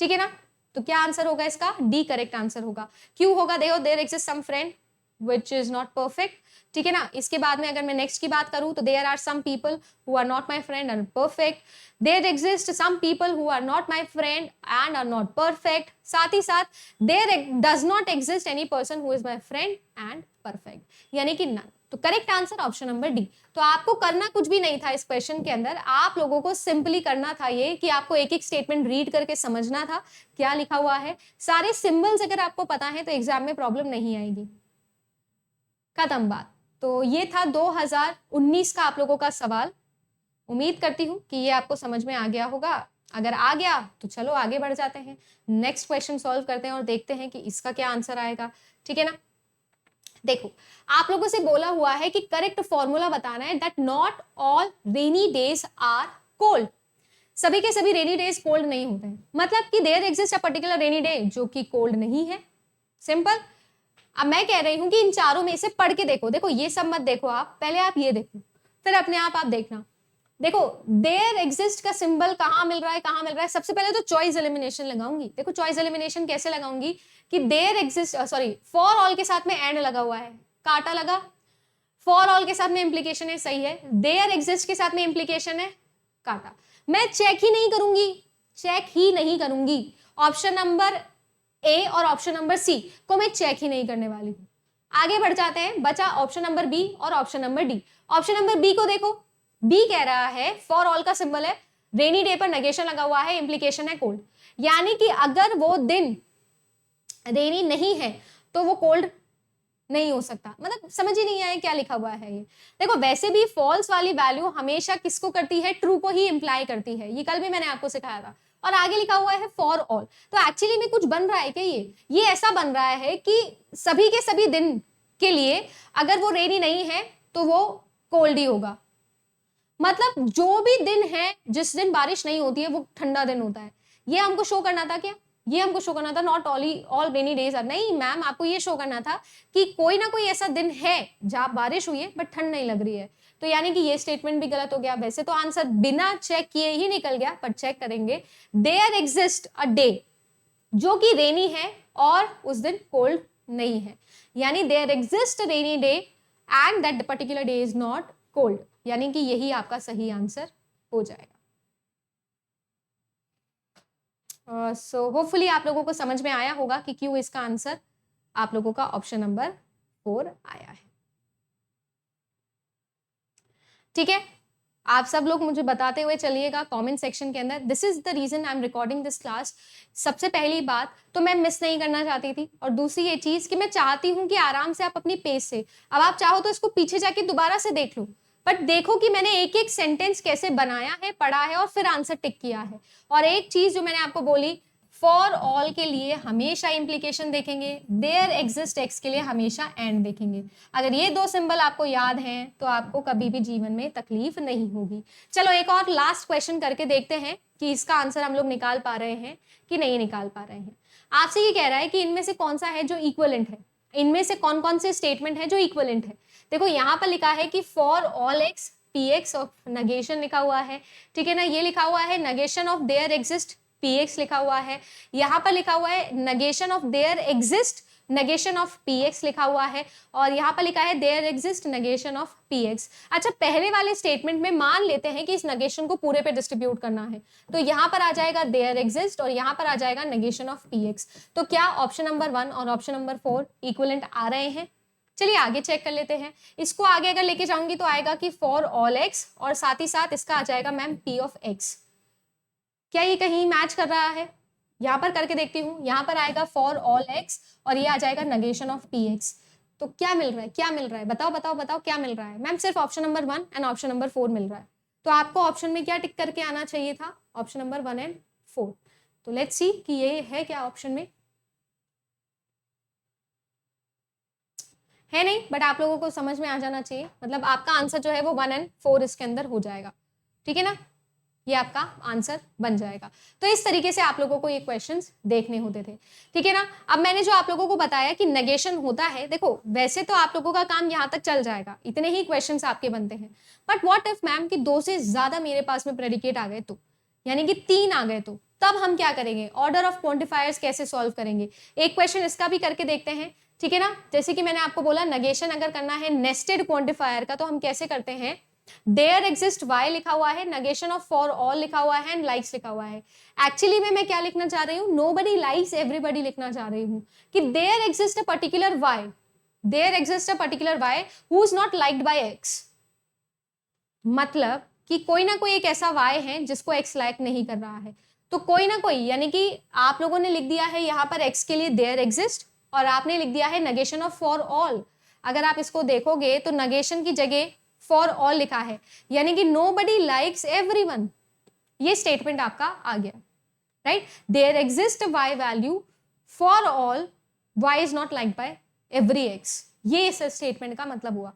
[SPEAKER 1] ठीक है ना। तो क्या आंसर होगा इसका, डी करेक्ट आंसर होगा। क्यों होगा, देखो there exist some friend which is not perfect, ठीक है ना। इसके बाद में अगर मैं नेक्स्ट की बात करूं तो there are some people who are not my friend and perfect, there exist some people who are not my friend and are not perfect, साथ ही साथ there does not exist any person who is my friend and perfect, यानी कि नन। तो correct answer option number D. तो आपको करना कुछ भी नहीं था इस क्वेश्चन के अंदर, आप लोगों को सिंपली करना था ये कि आपको एक एक स्टेटमेंट रीड करके समझना था क्या लिखा हुआ है। सारे सिंबल्स अगर आपको पता है तो एग्जाम में प्रॉब्लम नहीं आएगी। खत्म बात। तो ये था 2019 का आप लोगों का सवाल। उम्मीद करती हूँ कि ये आपको समझ में आ गया होगा। अगर आ गया तो चलो आगे बढ़ जाते हैं, नेक्स्ट क्वेश्चन सॉल्व करते हैं और देखते हैं कि इसका क्या आंसर आएगा, ठीक है ना। देखो आप लोगों से बोला हुआ है कि करेक्ट फॉर्मूला बताना है that not all rainy days are cold. सभी के सभी रेनी डेज कोल्ड नहीं होते हैं, मतलब कि there exist a particular rainy day जो कि कोल्ड नहीं है। सिंपल। अब मैं कह रही हूं कि इन चारों में से पढ़ के देखो, देखो ये सब मत देखो आप, पहले आप ये देखो, फिर अपने आप देखना। देखो देयर एग्जिस्ट का सिंबल कहां मिल रहा है, कहां मिल रहा है। सबसे पहले तो चॉइस एलिमिनेशन लगाऊंगी। देखो चॉइस एलिमिनेशन कैसे लगाऊंगी कि there exist, sorry, for all के साथ में एंड लगा हुआ है, काटा लगा। फॉर ऑल के साथ में इंप्लीकेशन है, सही है। देयर एग्जिस्ट के साथ में इंप्लीकेशन है, काटा। मैं चेक ही नहीं करूंगी, चेक ही नहीं करूंगी। ऑप्शन नंबर ए और ऑप्शन नंबर सी को मैं चेक ही नहीं करने वाली हूं। आगे बढ़ जाते हैं, बचा ऑप्शन नंबर बी और option number D. Option number B को देखो, बी कह रहा है फॉर ऑल का सिंबल है, रेनी डे पर नेगेशन लगा हुआ है, इंप्लीकेशन है कोल्ड। यानी कि अगर वो दिन रेनी नहीं है तो वो कोल्ड नहीं हो सकता। मतलब समझ ही नहीं आया क्या लिखा हुआ है ये। देखो वैसे भी फॉल्स वाली वैल्यू हमेशा किसको करती है, ट्रू को ही इंप्लाई करती है, ये कल भी मैंने आपको सिखाया था। और आगे लिखा हुआ है फॉर ऑल, तो एक्चुअली में कुछ बन रहा है क्या, ये ऐसा बन रहा है कि सभी के सभी दिन के लिए अगर वो रेनी नहीं है तो वो कोल्ड ही होगा। मतलब जो भी दिन है जिस दिन बारिश नहीं होती है वो ठंडा दिन होता है। ये हमको शो करना था क्या, ये हमको शो करना था not all rainy days are, नहीं मैम, आपको ये शो करना था कि कोई ना कोई ऐसा दिन है जहां बारिश हुई है बट ठंड नहीं लग रही है। तो यानी कि ये स्टेटमेंट भी गलत हो गया। वैसे तो आंसर बिना चेक किए ही निकल गया, पर चेक करेंगे। देयर एग्जिस्ट अ डे जो कि रेनी है और उस दिन कोल्ड नहीं है, यानी there exist rainy day and that particular day is not cold, यानी कि यही आपका सही आंसर हो जाएगा। सो होपफुली आप लोगों को समझ में आया होगा कि क्यों इसका आंसर आप लोगों का ऑप्शन नंबर 4 आया है। ठीक है, आप सब लोग मुझे बताते हुए चलिएगा कमेंट सेक्शन के अंदर, this is the reason I am recording this class. सबसे पहली बात तो मैं मिस नहीं करना चाहती थी, और दूसरी ये चीज कि मैं चाहती हूं कि आराम से आप अपनी पेज से, अब आप चाहो तो इसको पीछे जाके दोबारा से देख लो, बट देखो कि मैंने एक एक सेंटेंस कैसे बनाया है, पढ़ा है और फिर आंसर टिक किया है। और एक चीज जो मैंने आपको बोली, फॉर ऑल के लिए हमेशा इंप्लीकेशन देखेंगे, देयर एग्जिस्ट एक्स के लिए हमेशा एंड देखेंगे। अगर ये दो सिंबल आपको याद हैं तो आपको कभी भी जीवन में तकलीफ नहीं होगी। चलो एक और लास्ट क्वेश्चन करके देखते हैं कि इसका आंसर हम लोग निकाल पा रहे हैं कि नहीं निकाल पा रहे हैं। आपसे ये कह रहा है कि इनमें से कौन सा है जो इक्वलेंट है, इनमें से कौन कौन से स्टेटमेंट है जो इक्वलेंट है। देखो यहाँ पर लिखा है कि for all x P x of negation लिखा हुआ है, ठीक है ना। ये लिखा हुआ है negation of their exist px लिखा हुआ है। यहाँ पर लिखा हुआ है negation of there exist negation of px लिखा हुआ है, और यहाँ पर लिखा है there exist negation of px। अच्छा, पहले वाले स्टेटमेंट में मान लेते हैं कि इस negation को पूरे पे डिस्ट्रीब्यूट करना है, तो यहाँ पर आ जाएगा there exist और यहाँ पर आ जाएगा negation of px। तो क्या ऑप्शन नंबर 1 और ऑप्शन नंबर 4 इक्विवेलेंट आ रहे हैं? चलिए आगे चेक कर लेते हैं। इसको आगे अगर लेके जाऊंगी तो आएगा कि फॉर ऑल एक्स, और साथ ही साथ इसका आ जाएगा मैम पी ऑफ एक्स। क्या ये कहीं मैच कर रहा है? यहाँ पर करके देखती हूँ, यहाँ पर आएगा फॉर ऑल एक्स और ये आ जाएगा negation ऑफ पी एक्स। तो क्या मिल रहा है, क्या मिल रहा है, बताओ बताओ बताओ क्या मिल रहा है? मैम सिर्फ option number 1 and option number 4 मिल रहा है। तो आपको ऑप्शन में क्या टिक करके आना चाहिए था? Option number 1 and 4। तो लेट्स सी कि ये है क्या ऑप्शन में है। नहीं, बट आप लोगों को समझ में आ जाना चाहिए, मतलब आपका आंसर जो है वो 1 एंड 4 इसके अंदर हो जाएगा, ठीक है ना। ये आपका आंसर बन जाएगा। तो इस तरीके से आप लोगों को ये क्वेश्चंस देखने होते थे, ठीक है ना। अब मैंने जो आप लोगों को बताया कि नेगेशन होता है, देखो वैसे तो आप लोगों का काम यहाँ तक चल जाएगा, इतने ही क्वेश्चंस आपके बनते हैं, बट व्हाट इफ मैम कि 2 से ज्यादा मेरे पास में प्रेडिकेट आ गए तो, यानी कि 3 आ गए तो तब हम क्या करेंगे? ऑर्डर ऑफ क्वांटिफायर्स कैसे सॉल्व करेंगे? एक क्वेश्चन इसका भी करके देखते हैं, ठीक है ना। जैसे कि मैंने आपको बोला नेगेशन अगर करना है नेस्टेड क्वांटिफायर का तो हम कैसे करते हैं? देयर एग्जिस्ट वाई लिखा हुआ है, negation ऑफ फॉर ऑल लिखा हुआ है एंड लाइक्स लिखा हुआ है। एक्चुअली में मैं क्या लिखना चाह रही हूँ? नोबडी लाइक्स एवरीबडी लिखना चाह रही हूँ कि there exist a particular Y, there exist a particular Y who is not liked by X. मतलब कि कोई ना कोई एक ऐसा वाई है जिसको एक्स लाइक नहीं कर रहा है, तो कोई ना कोई, यानी कि आप लोगों ने लिख दिया है यहाँ पर एक्स के लिए देयर एग्जिस्ट और आपने लिख दिया है negation ऑफ फॉर ऑल। अगर आप इसको देखोगे तो negation की जगह फॉर ऑल लिखा है, यानी कि नोबडी लाइक्स एवरीवन। ये स्टेटमेंट आपका आ गया, right. There exist Y value for all Y is not liked by every X, ये इस स्टेटमेंट का मतलब हुआ।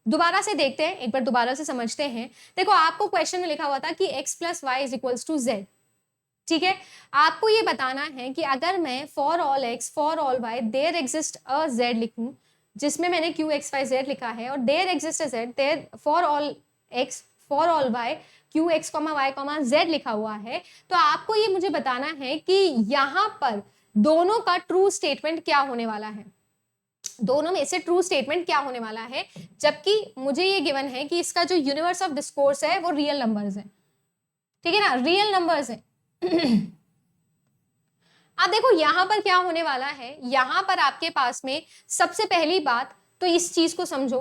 [SPEAKER 1] दोबारा से देखते हैं, एक बार दोबारा से समझते हैं। देखो आपको क्वेश्चन में लिखा हुआ था कि x plus Y is equals to z, ठीक है। आपको ये बताना है कि अगर मैं for all x for all y there exist a z लिखूं, जिसमें मैंने q x y z लिखा है, और there exist a z, there for all x for all y q x y z लिखा हुआ है, तो आपको ये मुझे बताना है कि यहाँ पर दोनों का ट्रू स्टेटमेंट क्या होने वाला है, दोनों में से ट्रू स्टेटमेंट क्या होने वाला है, जबकि मुझे ये गिवन है कि इसका जो यूनिवर्स ऑफ डिस्कोर्स है वो रियल नंबर्स है, ठीक है ना, रियल नंबर्स है। अब देखो यहां पर क्या होने वाला है, यहां पर आपके पास में सबसे पहली बात तो इस चीज को समझो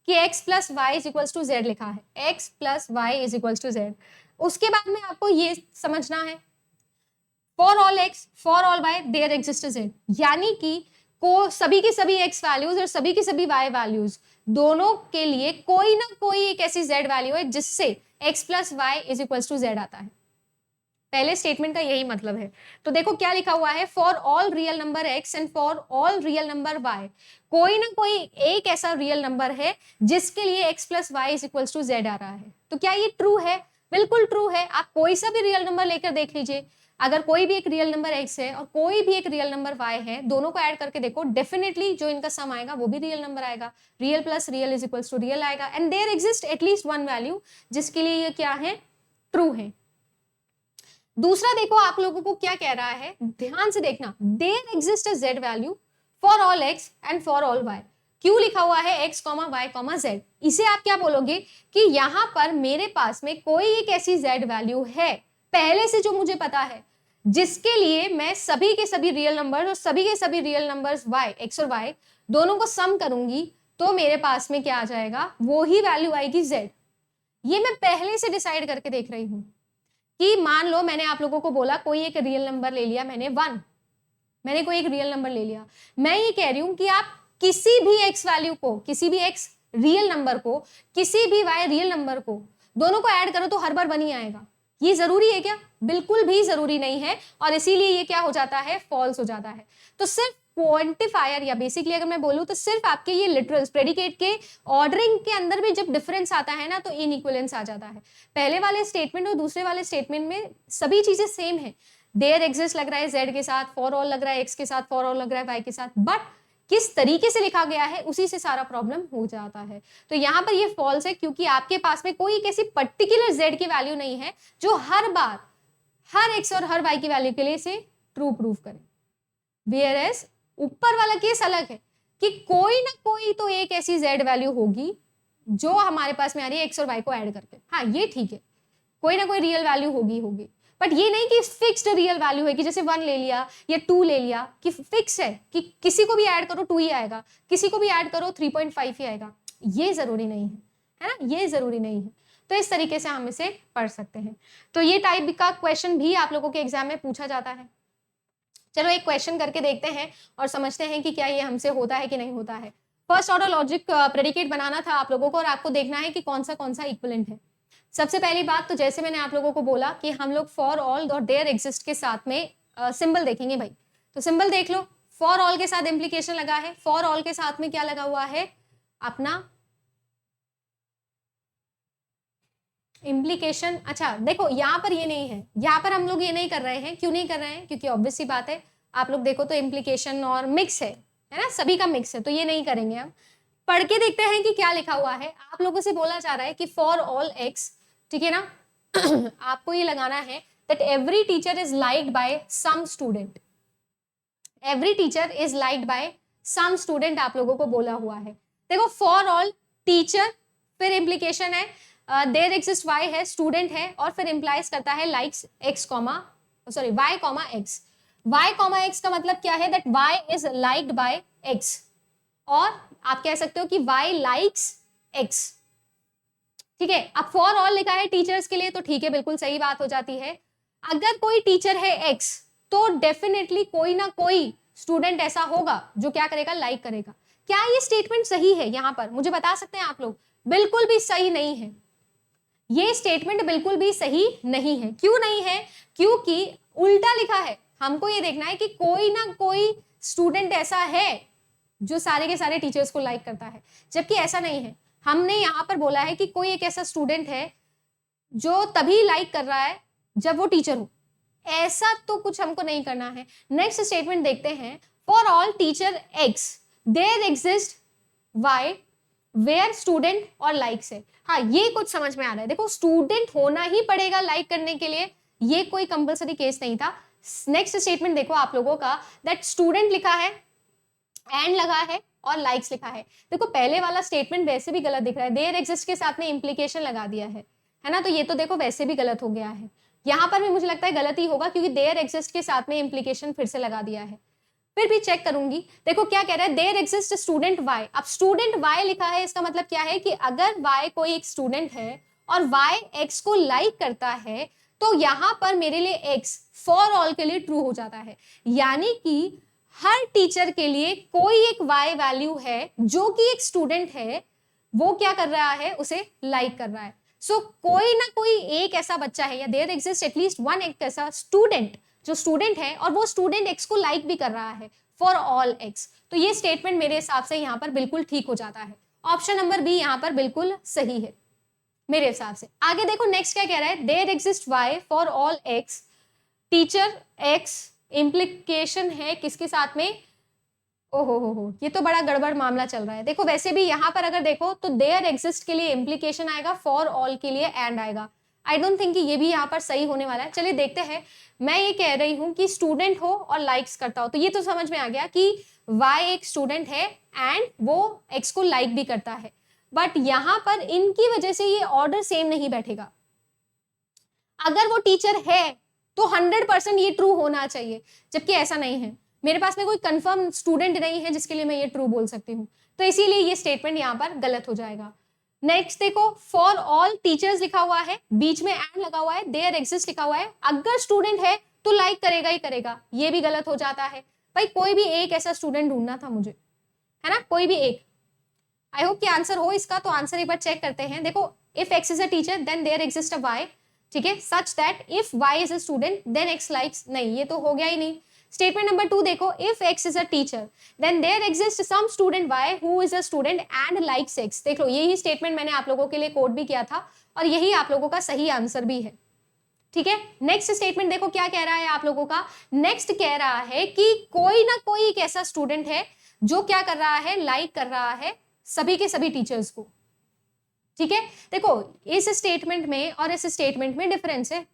[SPEAKER 1] कि x plus Y is equals to Z लिखा है, x plus Y is equals to Z. उसके बाद में आपको ये समझना है for all x for all y there exist Z, यानी कि को सभी के सभी x वैल्यूज और सभी के सभी y वैल्यूज दोनों के लिए कोई ना कोई एक ऐसी z वैल्यू है जिससे x plus Y is equals to Z आता है। पहले स्टेटमेंट का यही मतलब है। तो देखो क्या लिखा हुआ है, for all real number x and for all real number y, कोई ना कोई एक ऐसा रियल नंबर है जिसके लिए x plus Y is equals to Z आ रहा है। तो क्या ये ट्रू है? बिल्कुल ट्रू है। आप कोई सा भी रियल नंबर लेकर देख लीजिए, अगर कोई भी एक रियल नंबर x है और कोई भी एक रियल नंबर y है, दोनों को ऐड करके देखो, डेफिनेटली जो इनका सम आएगा वो भी रियल नंबर आएगा, real plus real is equals to real आएगा, and there exist at least one value जिसके लिए ये क्या है, ट्रू है। दूसरा देखो आप लोगों को क्या कह रहा है, ध्यान से देखना, there exist a Z value for all x and for all y। क्यों लिखा हुआ है x, y, z? इसे आप क्या बोलोगे कि यहां पर मेरे पास में कोई एक ऐसी z वैल्यू है पहले से जो मुझे पता है, जिसके लिए मैं सभी के सभी रियल नंबर्स और सभी के सभी रियल नंबर्स y, x और y दोनों को सम करूंगी तो मेरे पास में क्या आ जाएगा, वो ही वैल्यू आएगी z। ये मैं पहले से डिसाइड करके देख रही हूं कि मान लो मैंने आप लोगों को बोला कोई एक रियल नंबर ले लिया, मैंने 1, मैंने कोई एक रियल नंबर ले लिया, मैं ये कह रही हूं कि आप किसी भी x वैल्यू को, किसी भी x रियल नंबर को, किसी भी y रियल नंबर को, दोनों को ऐड करो तो हर बार 1 ही आएगा। ये जरूरी है क्या? बिल्कुल भी जरूरी नहीं है, और इसीलिए ये क्या हो जाता है, फॉल्स हो जाता है। तो सिर्फ क्वांटिफायर, या बेसिकली अगर मैं बोलूं तो सिर्फ आपके ये लिटरल्स प्रेडिकेट के ऑर्डरिंग के अंदर भी जब डिफरेंस आता है ना, तो इनइक्विवेलेंस आ जाता है। पहले वाले स्टेटमेंट और दूसरे वाले स्टेटमेंट में सभी चीजें सेम है, देयर एग्जिस्ट लग रहा है z के साथ, फॉर ऑल लग रहा है x के साथ, फॉर ऑल लग रहा है y के साथ, बट किस तरीके से लिखा गया है उसी से सारा प्रॉब्लम हो जाता है। तो यहाँ पर ये फॉल्स है, क्योंकि आपके पास में कोई एक ऐसी पर्टिकुलर z की वैल्यू नहीं है जो हर बार हर x और हर y की वैल्यू के लिए से ट्रू प्रूफ करे। वेयर एज ऊपर वाला केस अलग है कि कोई ना कोई तो एक ऐसी z वैल्यू होगी जो हमारे पास में आ रही है x और y को ऐड करके, हाँ ये ठीक है, कोई ना कोई रियल वैल्यू होगी, बट ये नहीं कि फिक्स्ड रियल वैल्यू है कि जैसे 1 ले लिया या 2 ले लिया कि फिक्स है कि किसी को भी ऐड करो 2 ही आएगा, किसी को भी ऐड करो 3.5 ही आएगा। ये जरूरी नहीं है ना, ये जरूरी नहीं है। तो इस तरीके से हम इसे पढ़ सकते हैं। तो ये टाइप का क्वेश्चन भी आप लोगों के एग्जाम में पूछा जाता है। चलो एक क्वेश्चन करके देखते हैं और समझते हैं कि क्या ये हमसे होता है कि नहीं होता है। फर्स्ट ऑर्डर लॉजिक प्रेडिकेट बनाना था आप लोगों को, और आपको देखना है कि कौन सा इक्विवेलेंट है। सबसे पहली बात तो जैसे मैंने आप लोगों को बोला कि हम लोग फॉर ऑल और देयर एग्जिस्ट के साथ में सिंबल देखेंगे भाई। तो सिंबल देख लो, फॉर ऑल के साथ इंप्लीकेशन लगा है, फॉर ऑल के साथ में क्या लगा हुआ है, अपना इम्प्लीकेशन। अच्छा देखो यहाँ पर ये नहीं है, यहाँ पर हम लोग ये नहीं कर रहे हैं। क्यों नहीं कर रहे हैं? क्योंकि ऑब्वियस सी बात है, आप लोग देखो तो इम्प्लीकेशन और मिक्स है ना, सभी का मिक्स है, तो ये नहीं करेंगे हम। पढ़ के देखते हैं कि क्या लिखा हुआ है। आप लोगों से बोला जा रहा है कि फॉर ऑल एक्स, ठीक है ना आपको ये लगाना है that every teacher is liked by some student, every teacher is liked by some student आप लोगों को बोला हुआ है। देखो फॉर ऑल टीचर, फिर इम्प्लीकेशन है देयर एग्जिस्ट वाई है, स्टूडेंट है, और फिर इंप्लाइज करता है likes x comma sorry Y comma X. Y comma X का मतलब क्या है, that Y is liked by X, और आप कह सकते हो कि वाई लाइक्स एक्स, ठीक है। अब फॉर ऑल लिखा है टीचर्स के लिए, तो ठीक है, बिल्कुल सही बात हो जाती है। अगर कोई टीचर है एक्स, तो डेफिनेटली कोई ना कोई स्टूडेंट ऐसा होगा जो क्या करेगा, लाइक करेगा। क्या ये स्टेटमेंट सही है? यहां पर मुझे बता सकते हैं आप लोग? बिल्कुल भी सही नहीं है, ये स्टेटमेंट बिल्कुल भी सही नहीं है। क्यों नहीं है? क्योंकि उल्टा लिखा है। हमको ये देखना है कि कोई ना कोई स्टूडेंट ऐसा है जो सारे के सारे टीचर्स को लाइक करता है, जबकि ऐसा नहीं है। हमने यहाँ पर बोला है कि कोई एक ऐसा स्टूडेंट है जो तभी लाइक कर रहा है जब वो टीचर हो। ऐसा तो कुछ हमको नहीं करना है। नेक्स्ट स्टेटमेंट देखते हैं, for all teacher X there exist Y where student और लाइक्स है। हाँ, ये कुछ समझ में आ रहा है। देखो, स्टूडेंट होना ही पड़ेगा लाइक करने के लिए, ये कोई कंपलसरी केस नहीं था। नेक्स्ट स्टेटमेंट देखो आप लोगों का, दैट स्टूडेंट लिखा है, एंड लगा है और लाइक्स लिखा है। देखो, पहले वाला स्टेटमेंट वैसे भी गलत दिख रहा है, देयर एग्जिस्ट के साथ में इंप्लीकेशन लगा दिया है ना, तो ये तो देखो वैसे भी गलत हो गया है। यहाँ पर भी मुझे लगता है गलत ही होगा, क्योंकि देयर एग्जिस्ट के साथ में इंप्लीकेशन फिर से लगा दिया है। फिर भी चेक करूंगी। देखो क्या कह रहा है, देयर एग्जिस्ट स्टूडेंट वाई। अब स्टूडेंट वाई लिखा है, इसका मतलब क्या है कि अगर वाई कोई एक स्टूडेंट है और वाई एक्स को लाइक करता है, तो यहां पर मेरे लिए एक्स फॉर ऑल के लिए ट्रू हो जाता है। यानी कि हर टीचर के लिए कोई एक वाई वैल्यू है जो कि एक स्टूडेंट है, वो क्या कर रहा है, उसे लाइक कर रहा है। सो कोई ना कोई एक ऐसा बच्चा है, या देयर एग्जिस्ट एटलीस्ट वन एक ऐसा स्टूडेंट जो स्टूडेंट है और वो स्टूडेंट एक्स को लाइक भी कर रहा है फॉर ऑल एक्स। तो ये स्टेटमेंट मेरे हिसाब से यहाँ पर बिल्कुल ठीक हो जाता है। ऑप्शन नंबर बी यहाँ पर बिल्कुल सही है मेरे हिसाब से। आगे देखो नेक्स्ट क्या कह रहा है, there exist Y for all X teacher X, implication है किसके साथ में, ओहो हो, ये तो बड़ा गड़बड़ मामला चल रहा है। देखो वैसे भी यहाँ पर अगर देखो तो देयर एग्जिस्ट के लिए इंप्लीकेशन आएगा, फॉर ऑल के लिए एंड आएगा। आई डोंट थिंक कि ये भी यहाँ पर सही होने वाला है। चलिए देखते हैं। मैं ये कह रही हूँ कि स्टूडेंट हो और लाइक्स करता हो, तो ये तो समझ में आ गया कि वाई एक स्टूडेंट है एंड वो एक्स को लाइक भी करता है, बट यहाँ पर इनकी वजह से ये ऑर्डर सेम नहीं बैठेगा। अगर वो टीचर है तो 100% ये ट्रू होना चाहिए, जबकि ऐसा नहीं है। मेरे पास में कोई कंफर्म स्टूडेंट नहीं है जिसके लिए मैं ये ट्रू बोल सकती हूँ, तो इसीलिए ये स्टेटमेंट यहाँ पर गलत हो जाएगा। नेक्स्ट देखो, फॉर ऑल टीचर्स लिखा हुआ है, बीच में एंड लगा हुआ है, देयर एग्जिस्ट लिखा हुआ है। अगर स्टूडेंट है तो लाइक करेगा ही करेगा, ये भी गलत हो जाता है। भाई कोई भी एक ऐसा स्टूडेंट ढूंढना था मुझे, है ना, कोई भी एक। आई होप कि आंसर हो इसका, तो आंसर एक बार चेक करते हैं। देखो, if X is a teacher then there exist a Y, ठीक है, such that if Y is a student then X likes, नहीं ये तो हो गया ही नहीं। स्टेटमेंट नंबर 2 देखो, if x is a teacher then there exist some student y who is a student and likes x। देख लो, यही स्टेटमेंट मैंने आप लोगों के लिए कोड भी किया था और यही आप लोगों का सही आंसर भी है, ठीक है। नेक्स्ट स्टेटमेंट देखो क्या कह रहा है आप लोगों का। नेक्स्ट कह रहा है कि कोई ना कोई एक ऐसा स्टूडेंट है जो क्या कर रहा है, लाइक कर रहा है सभी के सभी टीचर्स को, ठीक है। देखो, इस स्टेटमेंट में और इस स्टेटमेंट में डिफरेंस है,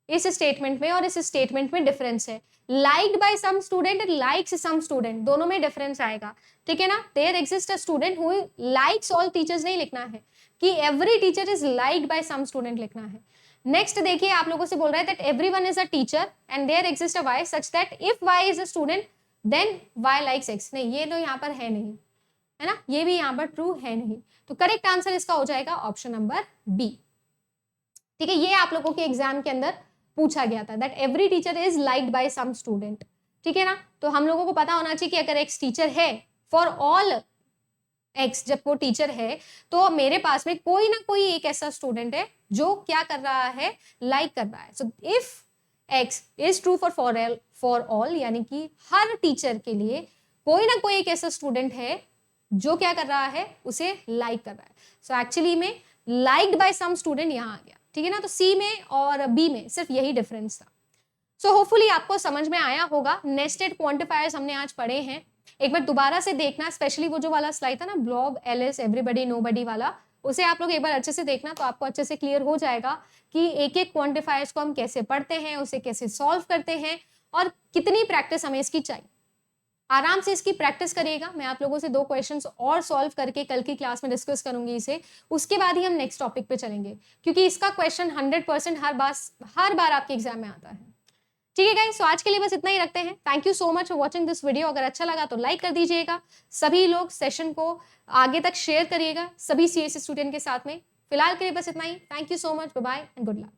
[SPEAKER 1] इस स्टेटमेंट में और इस स्टेटमेंट में डिफरेंस है। Liked by some student, likes some student, दोनों में डिफरेंस आएगा, ठीक है ना। There exist a student who likes all teachers नहीं लिखना है, कि every teacher is liked by some student लिखना है। नेक्स्ट देखिए, आप लोगों से बोल रहा है that everyone is a teacher and there exist a Y such that if Y is a student then Y likes X. नहीं, ये तो यहाँ पर है नहीं, है ना, ये भी यहाँ पर ट्रू है नहीं। तो करेक्ट आंसर इसका हो जाएगा ऑप्शन नंबर बी, ठीक है। ये आप लोगों के एग्जाम के अंदर पूछा गया था, that every teacher is liked by some student, ठीक है ना। तो हम लोगों को पता होना चाहिए कि अगर एक्स टीचर है, फॉर ऑल एक्स जब वो टीचर है, तो मेरे पास में कोई ना कोई एक ऐसा स्टूडेंट है जो क्या कर रहा है, लाइक कर रहा है। So if X is true for all, यानी कि हर टीचर के लिए कोई ना कोई एक ऐसा स्टूडेंट है जो क्या कर रहा है, उसे लाइक कर रहा है। सो एक्चुअली में लाइक्ड बाय सम स्टूडेंट यहाँ आ गया, ठीक है ना। तो सी में और बी में सिर्फ यही डिफरेंस था। सो होपफुली आपको समझ में आया होगा। नेस्टेड क्वांटिफायर्स हमने आज पढ़े हैं, एक बार दोबारा से देखना, स्पेशली वो जो वाला स्लाइड था ना, ब्लॉब, एलिस, एवरीबडी, नोबडी वाला, उसे आप लोग एक बार अच्छे से देखना, तो आपको अच्छे से क्लियर हो जाएगा कि एक एक क्वांटिफायर्स को हम कैसे पढ़ते हैं, उसे कैसे सॉल्व करते हैं और कितनी प्रैक्टिस हमें इसकी चाहिए। आराम से इसकी प्रैक्टिस करिएगा। मैं आप लोगों से 2 क्वेश्चंस और सॉल्व करके कल की क्लास में डिस्कस करूंगी इसे, उसके बाद ही हम नेक्स्ट टॉपिक पे चलेंगे, क्योंकि इसका क्वेश्चन 100% हर बार आपके एग्जाम में आता है, ठीक है गाइस। सो आज के लिए बस इतना ही रखते हैं। Thank you so much for watching this video. अगर अच्छा लगा तो लाइक कर दीजिएगा, सभी लोग सेशन को आगे तक शेयर करिएगा सभी CSE स्टूडेंट के साथ में। फिलहाल के लिए बस इतना ही। Thank you so much, bye bye and good luck.